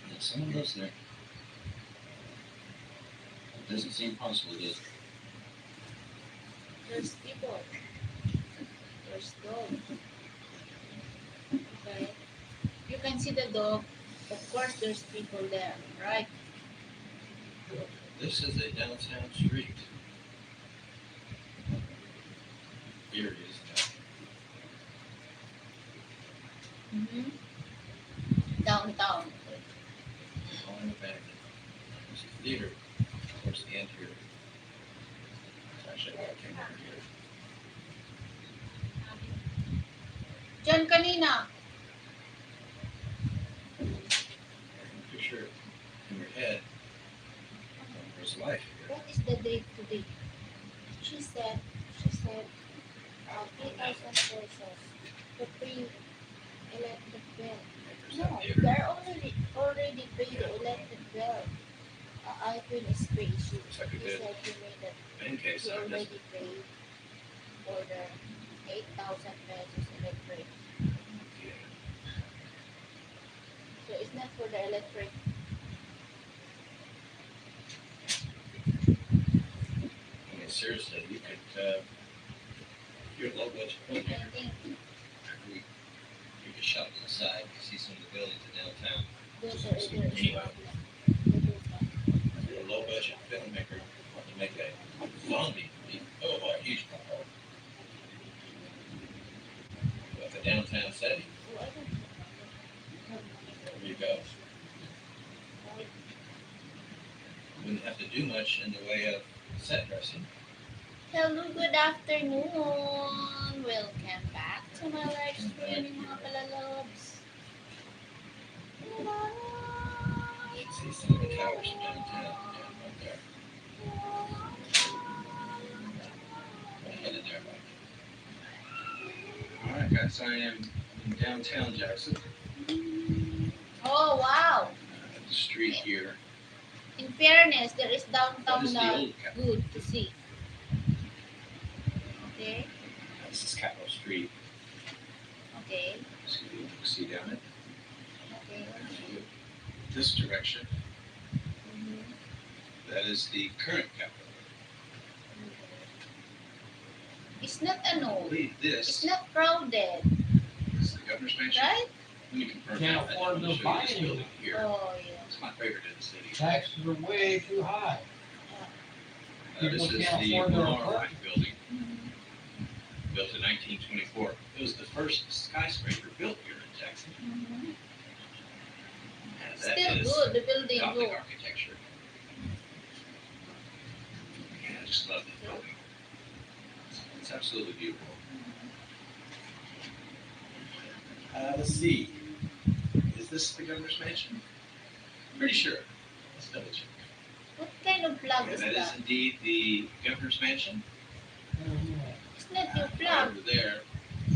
Yeah, someone lives there. It doesn't seem possible, does it? There's people. There's dog. Okay. You can see the dog. Of course, there's people there, right? This is a downtown street. Here it is now. Mm-hmm. Downtown. All in the back. There's a theater towards the end here. That's actually why I came over here. Diyan kanina. Picture in your head. There's life here. What is the date today? She said, 3,000 pesos to pay electric bill. There's No, that theater. they're already paid the electric bill. I will space you. Looks like a He good said to me that in case he I missed already paid for the 8,000 pesos electric. it. So it's not for the electric. I mean, seriously, you could, you're low budget I filmmaker. think You could shop inside, you see some of the buildings in downtown. those are the Anyway. problem. You're a low budget filmmaker, want to make a zombie movie, oh, a huge problem. With a downtown setting, Oh, I don't know. there you go. Wouldn't have to do much in the way of set dressing. Hello, good afternoon. Welcome back to my live stream, mga palalobs. You can see some of the towers in downtown, down right there. I'm headed there, Mike. All right, guys, I am in downtown Jackson. Oh, wow. The street here. In fairness, there is That downtown is the na old Capitol. good to see. Okay, This is Capitol Street. okay, So you can see down it. okay. This direction, Mhm. that is the current Capitol. It's not I ano, believe it's this not crowded, is the governor's mansion. right? Let me confirm Can't that. afford I'm to gonna show buy you this anything. building here. Oh, yeah. It's my favorite in the city. Taxes are way too high. This People is can't the afford their Lamar apartment. White Building, Mhm. built in 1924. It was the first skyscraper built here in Jackson. Mhm. And that Still is good, the building Gothic good. architecture. Yeah, I just love the building. It's absolutely beautiful. Let's see. Is this the governor's mansion? Pretty sure. Let's double check. What kind of plug Yeah, is that is that? indeed the governor's mansion. It's not your Right plug, over there.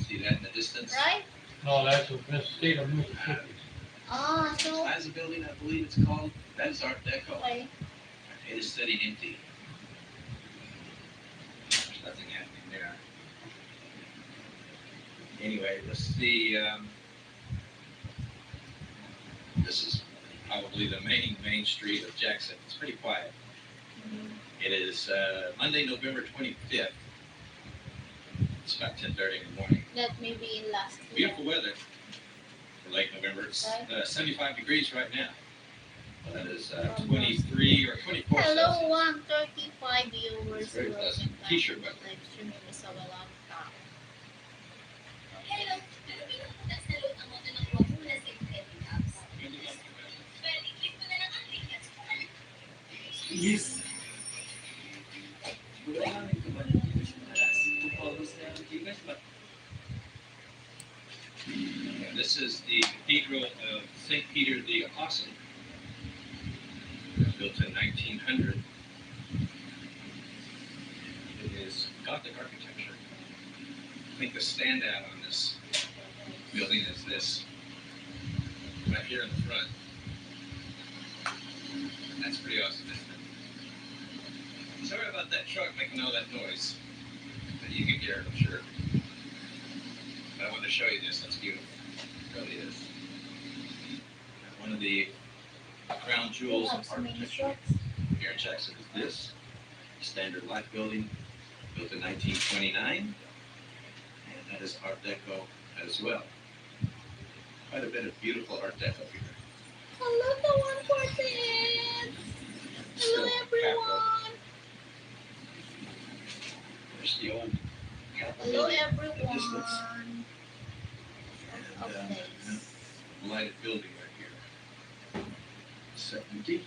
See that in the distance? right? No, that's the state of Mississippi. Ah, so, Plaza building, I believe it's called. That is Art Deco. okay. It is sitting empty. There's nothing happening there. Anyway, this is the this is probably the main street of Jackson. It's pretty quiet. It is Monday, November 25th. It's about 10:30 in the morning. That may be in last year. Beautiful weather for late November. It's 75 degrees right now. That is 23 or 24 Hello, Celsius. 135 viewers. It's very pleasant. Welcome back T-shirt to weather. live streaming sa walang tao. Hello, ano pinakatas na load ang moto ng Rock mula sa Infinity Apps? Well, i-click mo na lang ang link at sumalit. Yes. This is the Cathedral of St. Peter the Apostle, built in 1900. It is Gothic architecture. I think the standout on this building is this, right here in the front. That's pretty awesome, isn't it? Sorry about that truck making all that noise. But you can hear it, I'm sure. But I wanted to show you this. That's beautiful. It really is. One of the crown jewels of architecture here in Jackson is this Standard Life building, built in 1929, and that is Art Deco as well. Quite a bit of beautiful Art Deco here. Hello, the 148. Hello, everyone. There's the old Capitol Hello, building in the everyone. distance, Of and days. lighted building right here. 70.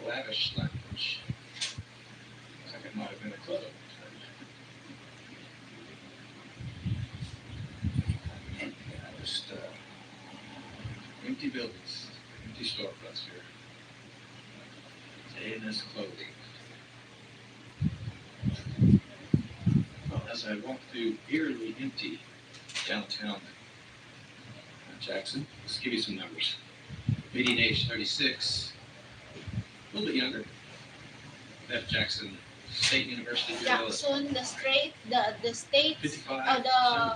Lavish language. Looks like it might have been a club. Just empty buildings, empty storefronts here. Davis clothing. Well, as I walk through eerily empty downtown Jackson, let's give you some numbers. Median age 36, a little bit younger. Left Jackson State University. Jackson, the state, the state, 55. the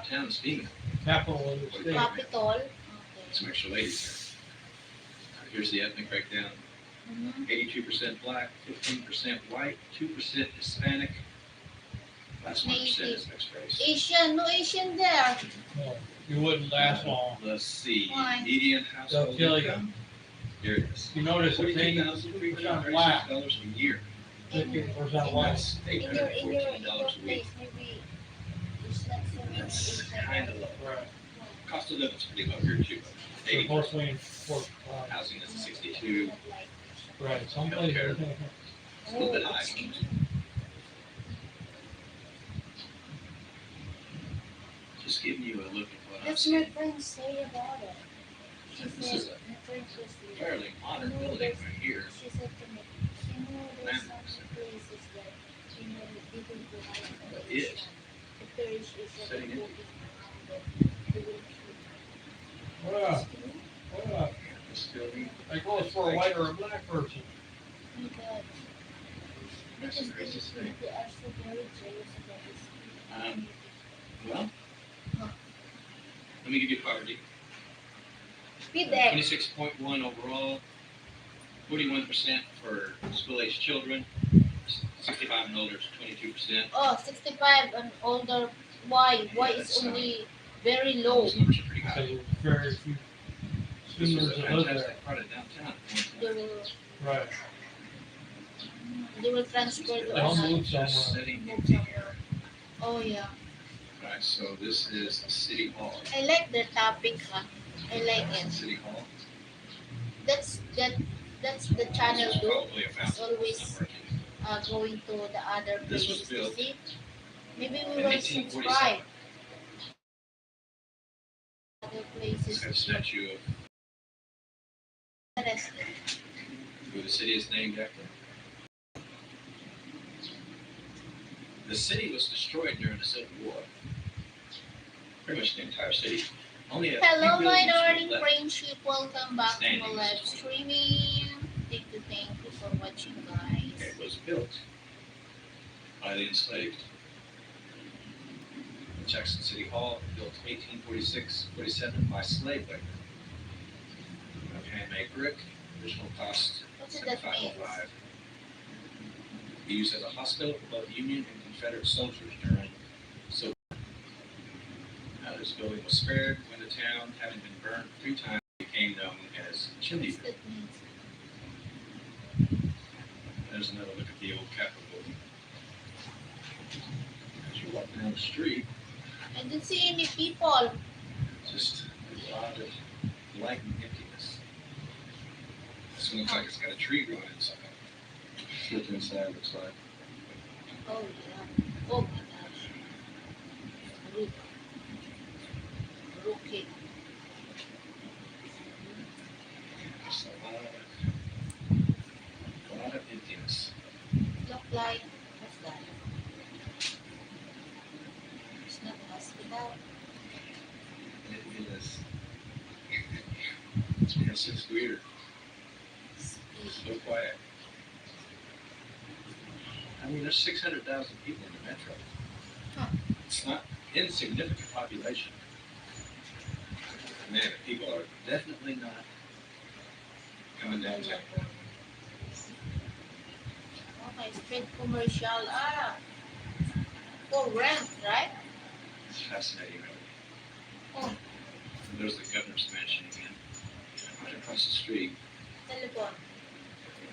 Town is female. Capital of the state. capital. Okay. Some extra ladies here. Here's the ethnic breakdown. Mhm. 82% black, 15% white, 2% Hispanic. Last 1% is mixed race. Asian, no Asian there. No, you wouldn't last long. Let's see. Why? Median household They'll kill you. income. Here it is. You notice it's 80% black, $42,336 a year. 50% white. That's In your $814 a week. place, maybe it's not so many That's Asian. kind of low. Right. Cost of living's pretty low here too. They're 80. mostly in Housing is 62. right, some places. It's a little bit high. Just giving you a look at what I'm That's my seeing. friend say about it. She This is said, a my friend was there. fairly modern building right here. She said to me, there's some places that, they will provide for It the is. Asian. If there is Asian, Sitting they in. will be around it. They will Well, well, This building. that goes for a white or a black person. keep that. Because they are so very jealous about this. Well, let me give you poverty. Be there. 26.1 overall, 41% for school-age children, 65 and older is 22%. Oh, 65 and older. Why? Why Yeah, is that's, only very low? Those numbers are pretty Because high. there's very few This seniors was a that live there. fantastic part of downtown. They will, Right. they will transfer to They'll another. move Just somewhere. sitting empty here. Oh yeah. Right, so this is City Hall. I like the topic. Huh? I like it. City Hall. That's the channel This is do. probably a It's fountain. always It's not working. going to the other This was places to built see. Maybe we in will 1847. subscribe. Other It's places. got a statue of Interesting. who the city is named after. The city was destroyed during the Civil War. Pretty much the entire city. Only a Hello, few my buildings were darling left. friendship. Welcome back to Standing my at live this point. streaming. Thank you for watching, guys. It was built by the enslaved. Jackson City Hall, built 1846-47 by slave labor. Of handmade brick, original cost What did that mean? $75.05. Used as a hospital for both Union and Confederate soldiers during Civil War. Now this building was spared when the town, having been burned 3 times, became known as Chimney. What that means? There's another look at the old Capitol building. As you walk down the street, I didn't see any people. just a lot of light and emptiness. This one looks like it's got a tree growing inside. Look inside, looks like. Oh yeah. Oh my gosh. Look. Rookie. Just a lot of emptiness. Look like, what's that? It's not a hospital. It is. It's just weird. So quiet. I mean, there's 600,000 people in the metro. Huh. It's not insignificant population. Man, the people are definitely not coming downtown. Okay, street commercial. For rent, right? It's fascinating. Oh, And there's the governor's mansion again, right across the street. telephone.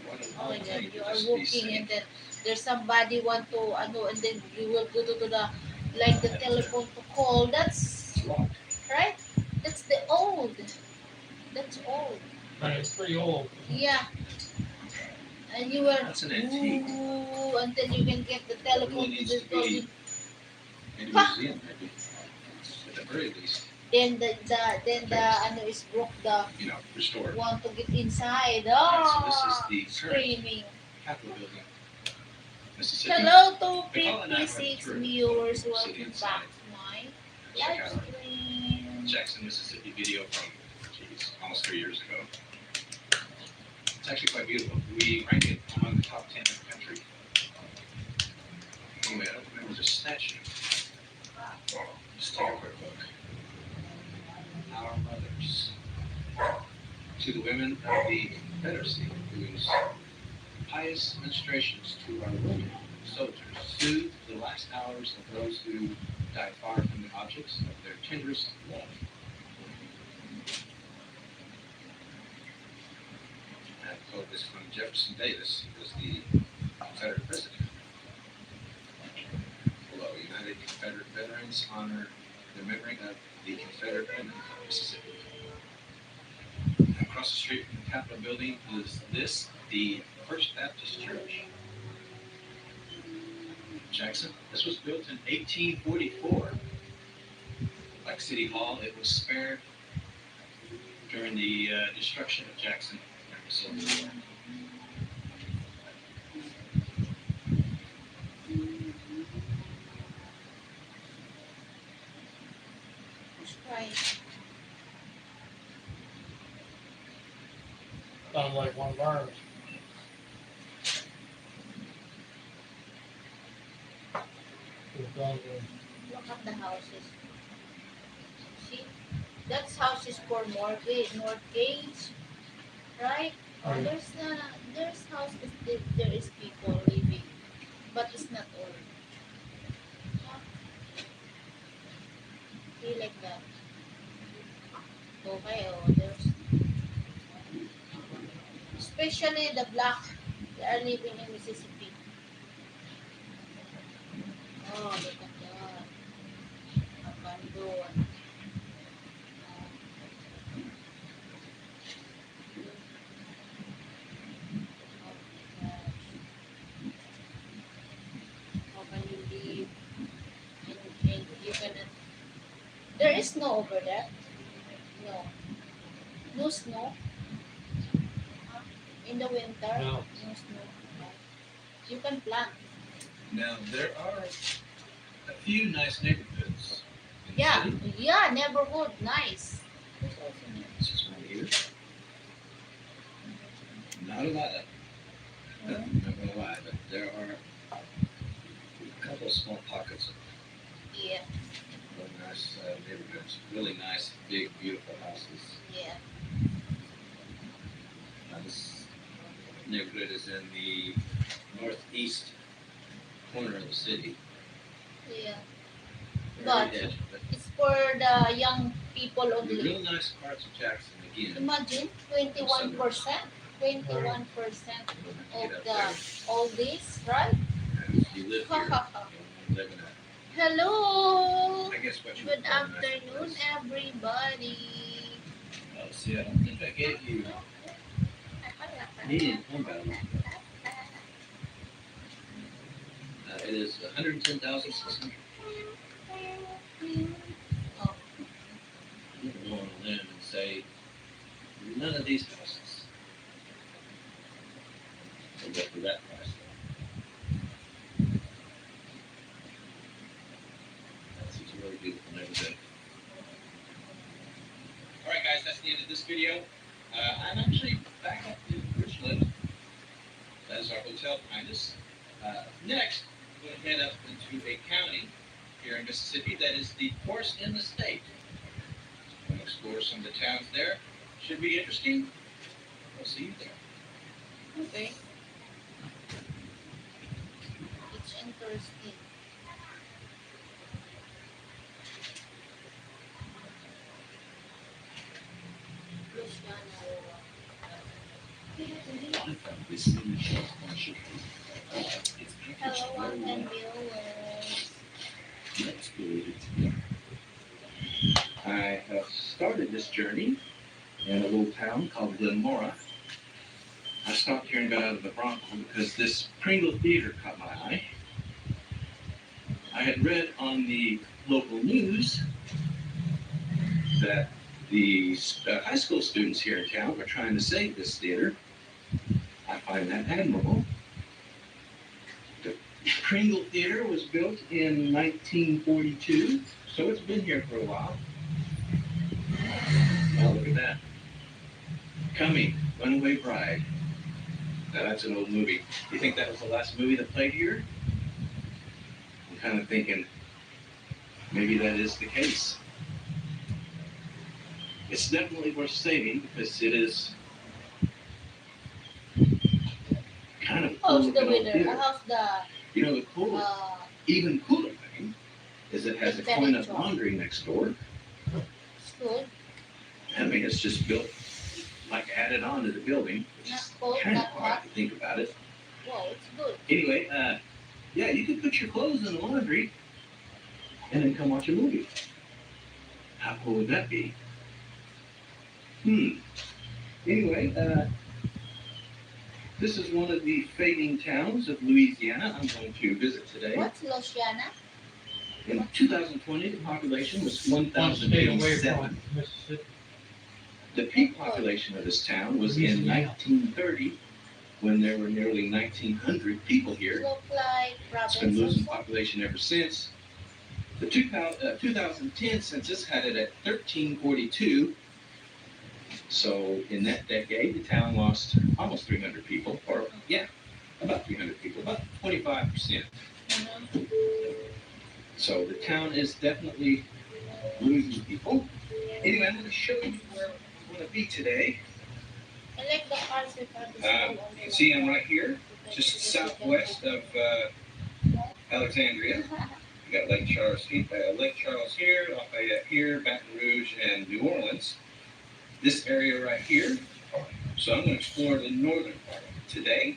What a Oh my God, thing you to are just be walking sitting. and then there's somebody want to, and then you will go to the, like the telephone to call. That's, It's locked. right? That's the old. That's old. But it's pretty old. Yeah. And you were, That's an antique. ooh, until you can get the It telephone really to needs the to be in a museum, maybe. At the very least, then the is broke the restored. want to get inside. Alright, so Oh, this is the current screaming. Capitol building, Mississippi. Hello to They call it now 56 through. viewers. City Welcome inside. back to my Check live out stream. Jackson, Mississippi video from, almost 3 years ago. It's actually quite beautiful. We rank it among the top 10 in the country. Anyway, I don't remember the statue. Just take a quick look. Our mothers. To the women of the Confederacy, whose pious ministrations to our women soldiers soothed the last hours of those who died far from the objects of their tenderest love. That quote is from Jefferson Davis, who was the Confederate president. Below, United Confederate Veterans honor the memory of the Confederate women of Mississippi. Across the street from the Capitol building is the First Baptist Church. Jackson. This was built in 1844. Like City Hall, it was spared during the destruction of Jackson during the Civil War. Who's crying? Sounds like one of ours. We've gone to- Look at the houses. See? That's houses for mortgage, right? Right. There's houses that there is people living, but it's not all. Feel like that. Okay, there's especially the black. They are living in Mississippi. Oh, look at that. Abandon. How can you live? And you cannot. There is snow over there. No. No snow. In the winter. No. No snow. You can plant. Now, there are a few nice neighborhoods in the Yeah. city. Yeah. Neighborhood. Nice. This is one here. Not a lot. I'm not gonna lie, but there are a couple of small pockets of Yeah. houses. Yeah. This neighborhood is in the northeast corner of the city. Yeah. Very But edge, but it's for the young people the only. real nice parts of Jackson again. Imagine 21%. 21% of Get up the there. oldies, right? And if you live here, you live in a, Hello. I guess what you Good would call a nicer afternoon, place. everybody. Oh, see, I don't think I gave you. You didn't come about it. It is 110,600. Oh, You can go on a limb and say none of these houses will get for that price. That's a really beautiful neighborhood. All right, guys, that's the end of this video. I'm actually back up in Richland. That is our hotel behind us. Next, we're going to head up into a county here in Mississippi that is the poorest in the state. We're going to explore some of the towns there. Should be interesting. We'll see you there. okay. It's interesting. Hello, and viewers. I have started this journey in a little town called Glenmora. I stopped here and got out of the Bronco because this Pringle Theater caught my eye. I had read on the local news that the high school students here in town were trying to save this theater. I find that admirable. The Pringle Theater was built in 1942, so it's been here for a while. Oh, look at that. Coming, Runaway Bride. Now that's an old movie. Do you think that was the last movie that played here? I'm kind of thinking maybe that is the case. It's definitely worth saving because it is kind of cool How's the looking old weather? theater. How's the You know, the cool, even cooler thing is it has a coin-up laundry next door. school? I mean, it's just built, like added on to the building. Which Not is cold, kind of not odd hot. to think about it. Wow, it's good. Anyway, yeah, you could put your clothes in the laundry and then come watch a movie. How cool would that be? Anyway, this is one of the fading towns of Louisiana I'm going to visit today. What's Louisiana? In 2020, the population was One state away 1,087. from Mississippi. The peak population of this town was in 1930, when there were nearly 1,900 people here. Look like It's been province losing also. population ever since. The 2010 census had it at 1,342. So in that decade, the town lost almost 300 people, or yeah, about 300 people, about 25%. Mhm. So the town is definitely losing people. Anyway, I'm going to show you where I'm going to be today. I like the parts with the school. You can see I'm right here, just southwest of Alexandria. We got Lake Charles here, Lafayette here, Baton Rouge, and New Orleans. This area right here. So I'm going to explore the northern part of it today.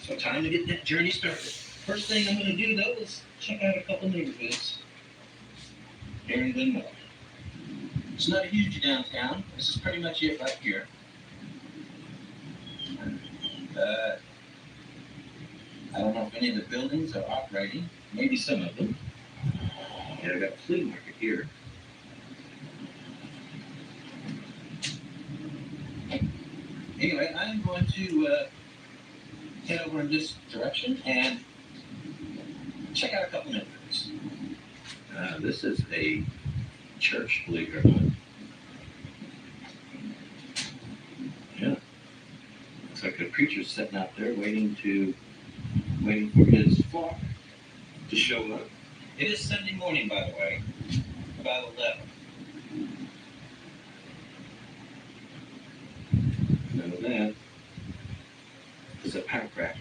So time to get that journey started. First thing I'm going to do though is check out a couple neighborhoods here in Glenmora. It's not a huge downtown. This is pretty much it right here. I don't know if any of the buildings are operating. Maybe some of them. Yeah, I got a flea market here. Anyway, I'm going to head over in this direction and check out a couple neighborhoods. This is a church, believe it or not. Yeah. Looks like the preacher's sitting out there waiting for his flock to show up. It is Sunday morning, by the way, about 11. that is a power crack.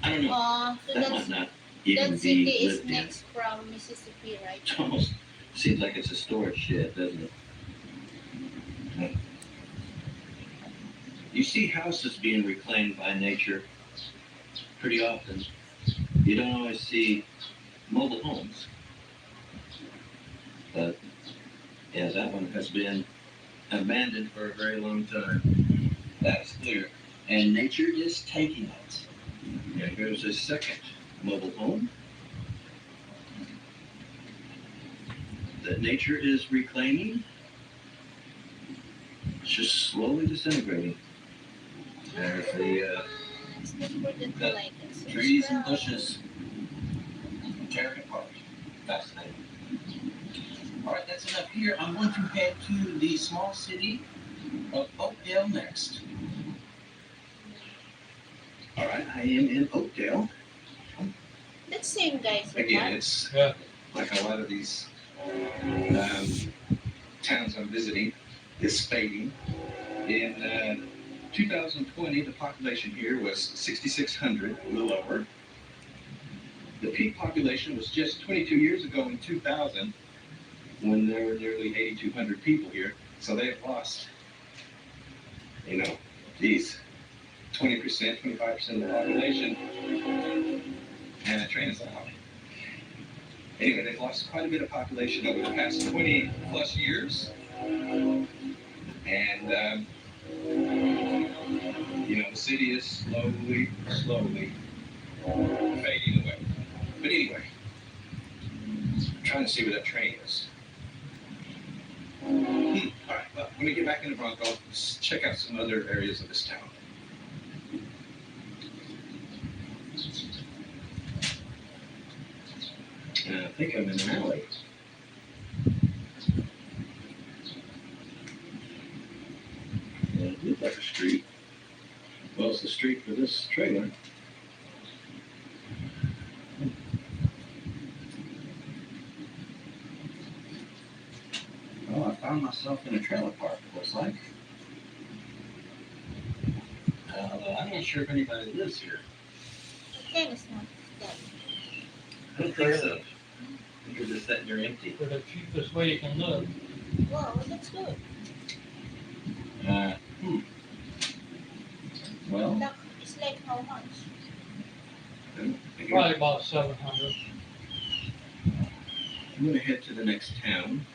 I don't know. So That might not even that city be is lived in. next from Mississippi, right? It almost seems like it's a storage shed, doesn't it? You see houses being reclaimed by nature pretty often. You don't always see mobile homes. But, yeah, that one has been abandoned for a very long time. That's clear. And nature is taking it. Yeah, here's a second mobile home that nature is reclaiming. It's just slowly disintegrating. There's the trees and bushes tearing apart. Fascinating. All right, that's enough here. I'm going to head to the small city of Oakdale next. All right, I am in Oakdale. That same guys. Again, it's Yeah. like a lot of these towns I'm visiting is fading. In 2020, the population here was 6,600, a little over. The peak population was just 22 years ago in 2000, when there were nearly 8,200 people here. So they've lost, geez, 20%, 25% of the population. And the train is out. Anyway, they've lost quite a bit of population over the past 20 plus years. And, the city is slowly fading away. But anyway, I'm trying to see where that train is. All right, well, when we get back in the Bronco, let's check out some other areas of this town. I think I'm in an alley. It looks like a street. Well, it's the street for this trailer. Well, I found myself in a trailer park, looks like. Although I'm not sure if anybody lives here. Again, it's not that. I don't think so. I think it's just sitting there empty. For the cheapest way you can live. Wow, that's good. Well, That is like how much? Probably about 700. I'm going to head to the next town.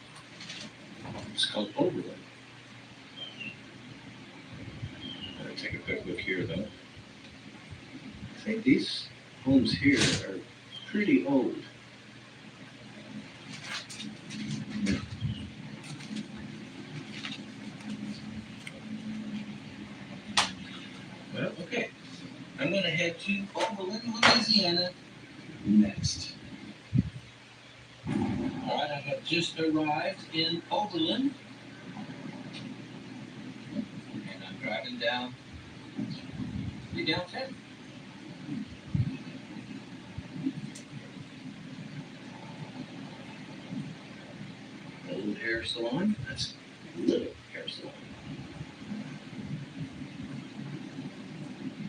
It's called Oberlin. I'm going to take a quick look here, though. I think these homes here are pretty old. Well, okay. I'm going to head to Oberlin, Louisiana next. All right, I have just arrived in Oberlin. And I'm driving down the downtown. Old hair salon. That's a little hair salon.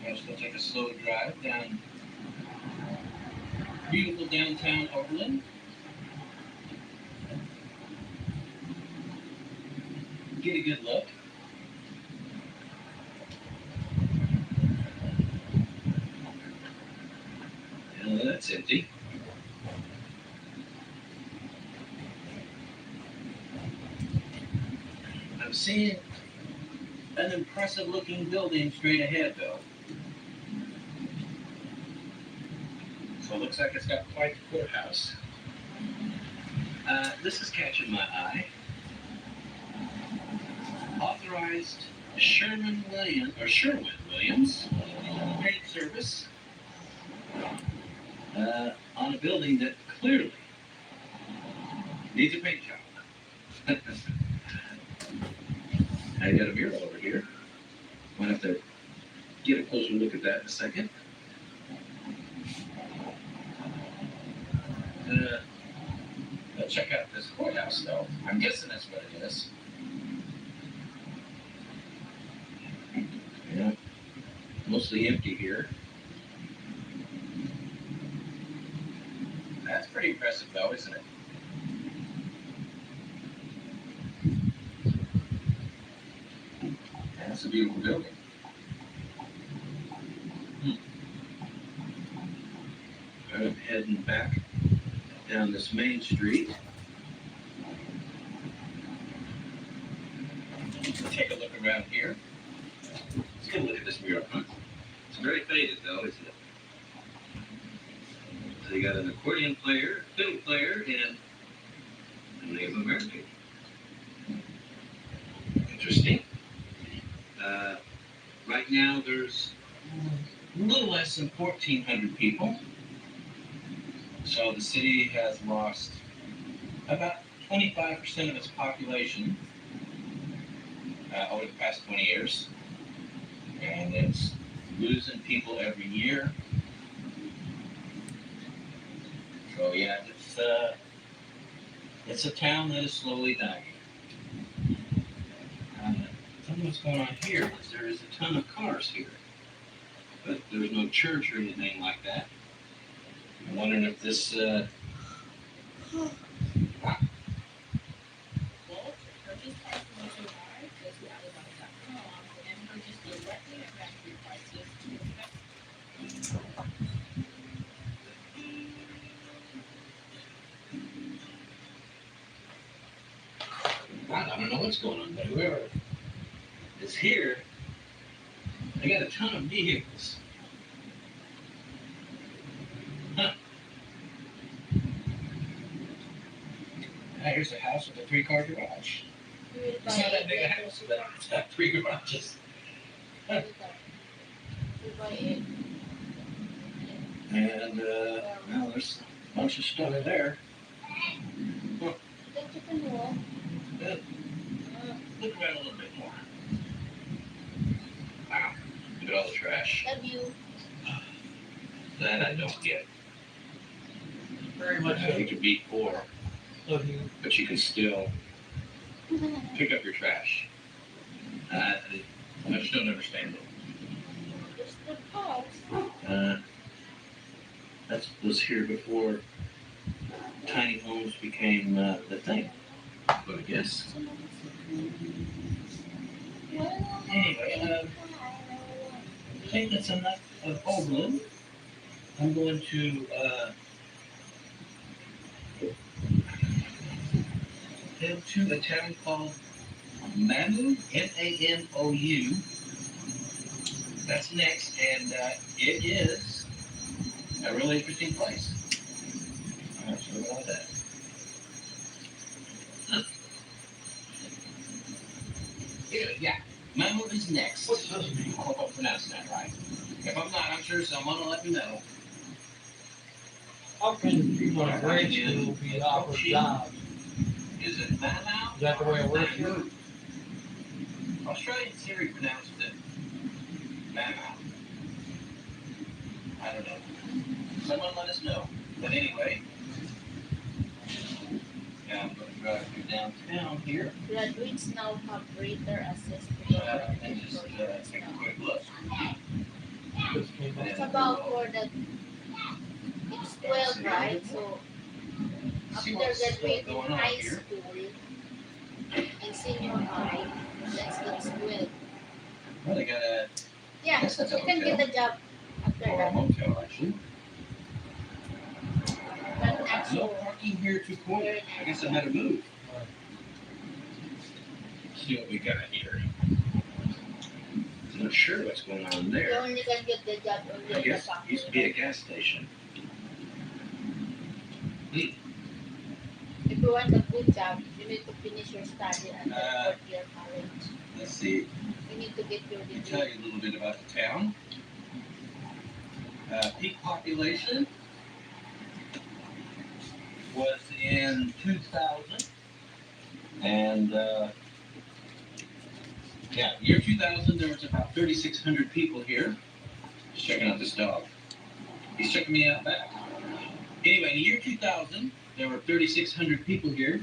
I'm just going to take a slow drive down beautiful downtown Oberlin. Get a good look. Yeah, that's empty. I'm seeing an impressive looking building straight ahead, though. So it looks like it's got quite the courthouse. This is catching my eye. Authorized Sherwin Williams paint service on a building that clearly needs a paint job. I got a mural over here. Might have to get a closer look at that in a second. Check out this courthouse, though. I'm guessing that's what it is. Mostly empty here. That's pretty impressive, though, isn't it? That's a beautiful building. I'm heading back down this main street. Take a look around here. Let's get a look at this mural. It's very faded, though, isn't it? So you got an accordion player, fiddle player, and a Native American. Interesting. Right now, there's a little less than 1,400 people. So the city has lost about 25% of its population over the past 20 years. And it's losing people every year. So yeah, it's a town that is slowly dying. What's going on here is there is a ton of cars here, but there's no church or anything like that. I'm wondering if this I don't know what's going on, but whoever is here, they got a ton of vehicles. Huh. Here's a house with a 3-car garage. It's not that big a house, but it's got 3 garages. Huh. And, well, there's a bunch of stuff there. Huh. Good. Look around a little bit more. Wow. Look at all the trash. Love you. That I don't get. Very much so. You can be poor, Love you. but you can still pick up your trash. I just don't understand it. It's the house. That was here before tiny homes became the thing. But I guess. Anyway, I think that's enough of Oberlin. I'm going to head to a town called Mamou, Mamou. That's next, and it is a really interesting place. All right, so about that. Yeah, Mamou is next. What's this mean? I hope I'm pronouncing that right. If I'm not, I'm sure someone will let me know. How can people in grade school be offered jobs? Is it Mamou? Is that the way it works here? Australian Siri pronounced it Mamou. I don't know. Someone let us know. But anyway, yeah, I'm going to drive through downtown here Graduates now have greater access to and just take a quick look. It's about for the, it's 12, right? So See after what's graduating going on high here. school and senior high, that's 12. Well, they got a Yeah, Yes, that's a you can hotel. get a job after or a that. motel, actually. But No actually, parking here to corner. I guess I better move. See what we got here. I'm not sure what's going on you there. only can get the job only I in the guess it used to be a factory. gas station. If you want a good job, you need to finish your study at the 4th-year college. Let's see. You need to get your Let me degree. tell you a little bit about the town. Peak population was in 2000. And yeah, year 2000, there was about 3,600 people here. Just checking out this dog. He's checking me out back. Anyway, in the year 2000, there were 3,600 people here.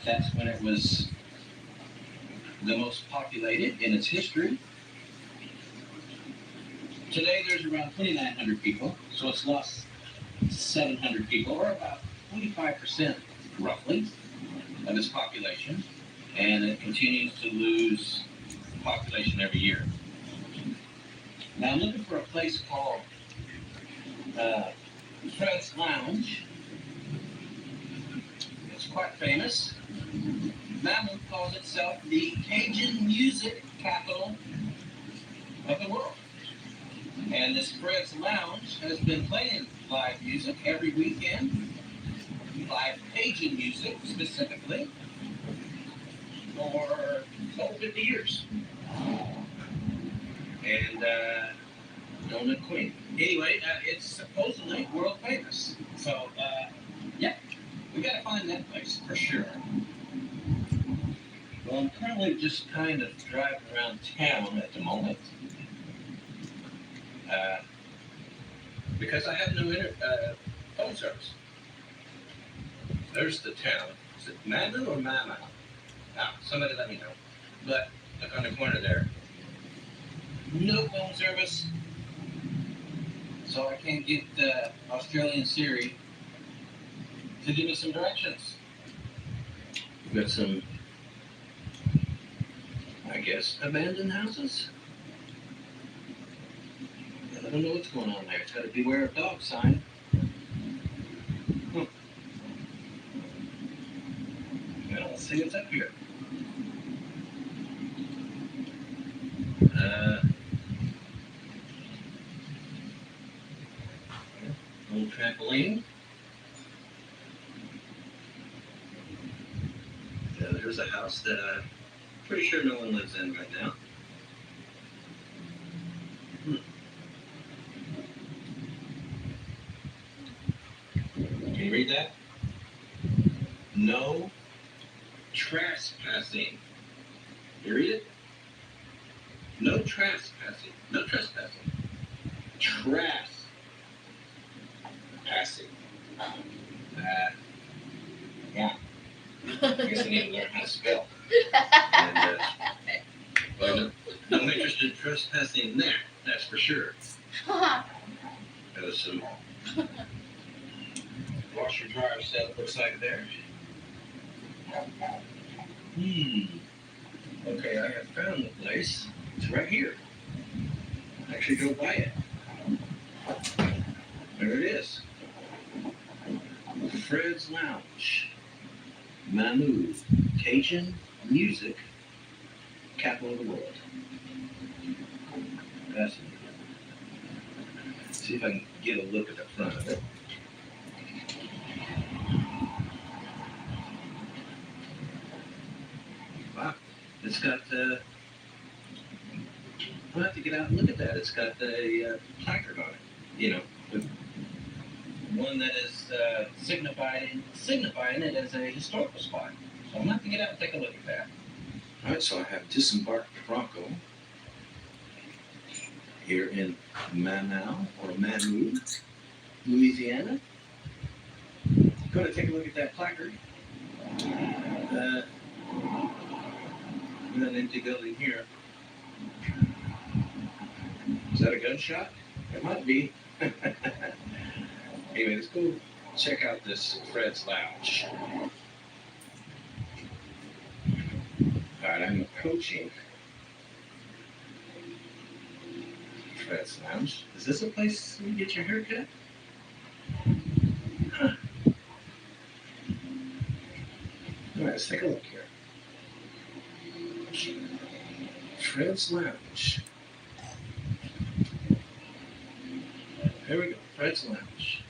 That's when it was the most populated in its history. Today there's around 2,900 people, so it's lost 700 people, or about 25% roughly of its population, and it continues to lose population every year. Now I'm looking for a place called Fred's Lounge. It's quite famous. Mammoth calls itself the Cajun music capital of the world. And this Fred's Lounge has been playing live music every weekend, live Cajun music specifically, for over 50 years. And Donut Queen. Anyway, it's supposedly world famous. So, yeah, we gotta find that place for sure. Well, I'm currently just kind of driving around town at the moment. Because I have no phone service. There's the town. Is it Manu or Mama? Now, somebody let me know. But look on the corner there. No phone service. So I can't get Australian Siri to give me some directions. We've got some, I guess, abandoned houses. I don't know what's going on there. It's got a beware of dog sign. Well, let's see what's up here. Little trampoline. There's a house that I'm pretty sure no one lives in right now. Can you read that? No trespassing. You read it? No trespassing. No trespassing. Trespassing. Yeah. I guess I need to learn how to spell. And, well, no interest in trespassing there. That's for sure. There's some washer dryer set looks like there. Okay, I have found the place. It's right here. Actually go by it. There it is. Fred's Lounge. Manu, Cajun music capital of the world. Fascinating. See if I can get a look at the front of it. Wow, it's got, I'll have to get out and look at that. It's got a placard on it, you know, with one that is signifying it as a historical spot. So I'm going to have to get out and take a look at that. All right, so I have disembarked Bronco here in Manu, Louisiana. Going to take a look at that placard. In an empty building here. Is that a gunshot? It might be. Anyway, let's go check out this Fred's Lounge. Alright, I'm approaching Fred's Lounge. Is this a place you get your hair cut? Huh. Alright, let's take a look here. Fred's Lounge. There we go, Fred's Lounge.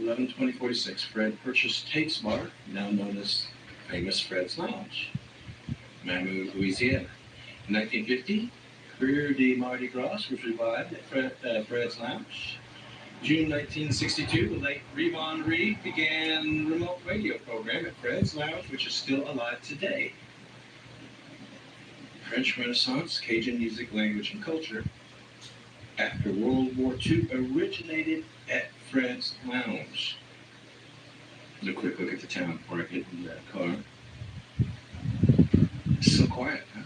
11/20/46. Fred purchased Tate's Bar, now known as famous Fred's Lounge, Manu, Louisiana. In 1950, Career de Mardi Gras was revived at Fred's Lounge. June 1962, the late Revon Reed began remote radio program at Fred's Lounge, which is still alive today. French Renaissance, Cajun music, language, and culture after World War II originated at Fred's Lounge. A quick look at the town before I get in that car. It's so quiet, huh?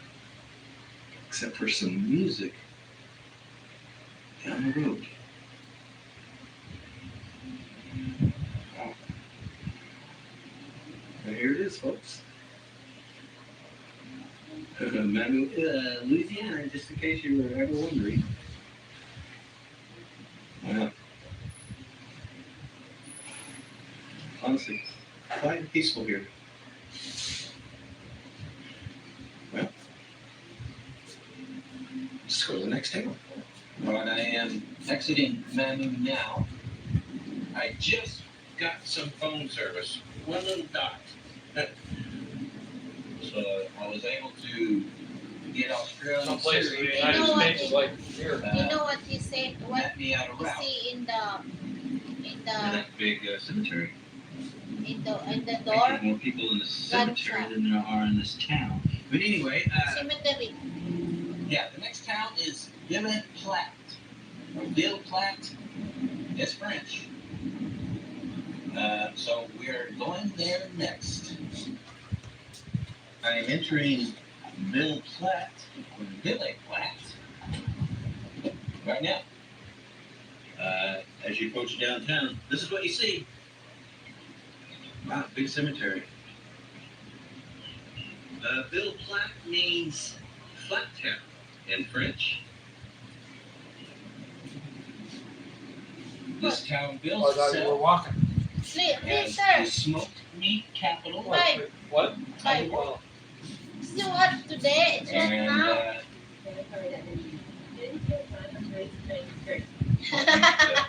Except for some music down the road. Oh. And here it is, folks. Louisiana, just in case you were ever wondering. Wow. Honestly, quiet and peaceful here. Well, let's go to the next table. All right, I am exiting Manu now. I just got some phone service. One little dot. So I was able to get Australian Some places in the Siri. United You know what States is like here. You know what he said? What Met me out of you route. see in In that big cemetery. the I door think more people in the cemetery than there are in this town. But anyway, cemetery. yeah, the next town is Ville Platte. Or Ville Platte. It's French. So we're going there next. I am entering Ville Platte, or Ville Platte, right now. As you approach downtown, this is what you see. Wow, big cemetery. Ville Platte means flat town in French. This town Oh, bills I thought you were itself walking. as Sir, the smoked meat capital Bye. What? of the Bye. world. so what today? It's what And now?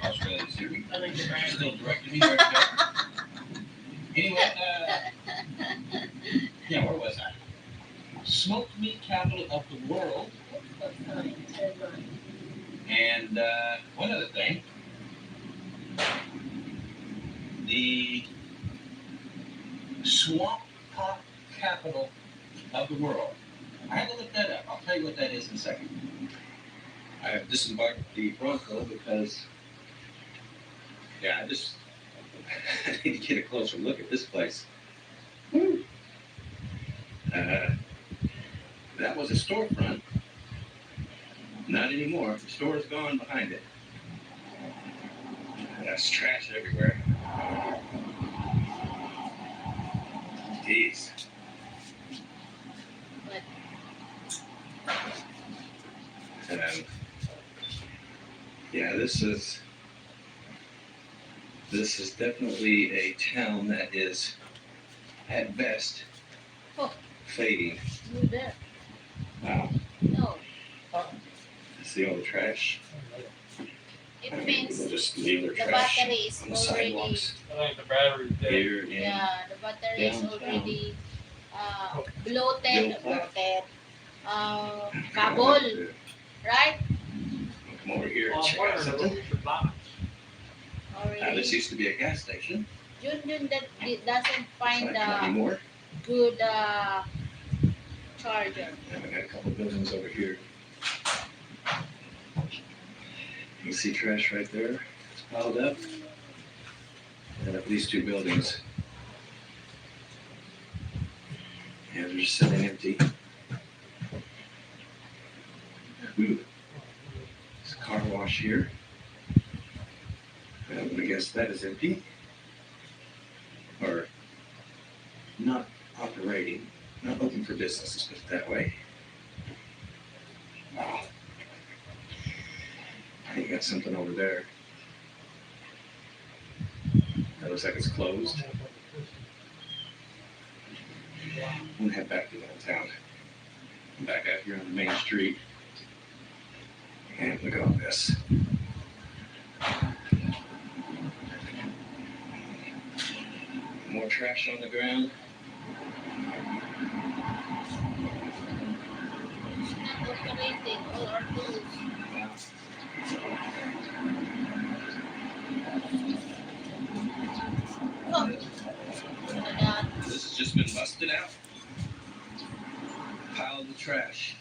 Australian Siri still directing me right there. Anyway, yeah, where was I? Smoked meat capital of the world. And one other thing, the swamp pot capital of the world. I had to look that up. I'll tell you what that is in a second. I have disembarked the Bronco because, yeah, I need to get a closer look at this place. That was a storefront. Not anymore. The store is gone behind it. There's trash everywhere. Jeez. Yeah, this is definitely a town that is, at best, fading. Move there. Wow. No, See all the trash? it means We'll just leave their the trash battery is on the already. sidewalks I think the battery's dead. here in Yeah, the battery is downtown. already Built bloated. up. Kabul, right? Come over here and Well, I'm check out wondering something. who's the box. This Already. used to be a gas station. Jun that it doesn't It's find not anymore. good charger. And we got a couple buildings over here. You can see trash right there. It's piled up. And up these two buildings. And they're just sitting empty. Ooh. There's a car wash here. I'm gonna guess that is empty. Or not operating. Not looking for business, let's put it that way. Wow. You got something over there. That looks like it's closed. I'm gonna head back to downtown. I'm back out here on the main street. And look at all this. More trash on the ground. Not operating all our tools. Wow. Oh my God. This has just been busted out. Pile of trash.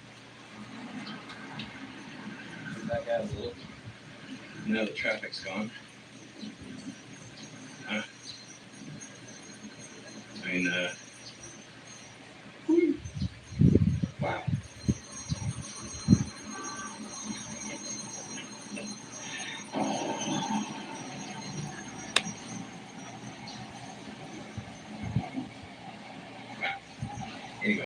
Come back out a little. Now the traffic's gone. Huh? I mean,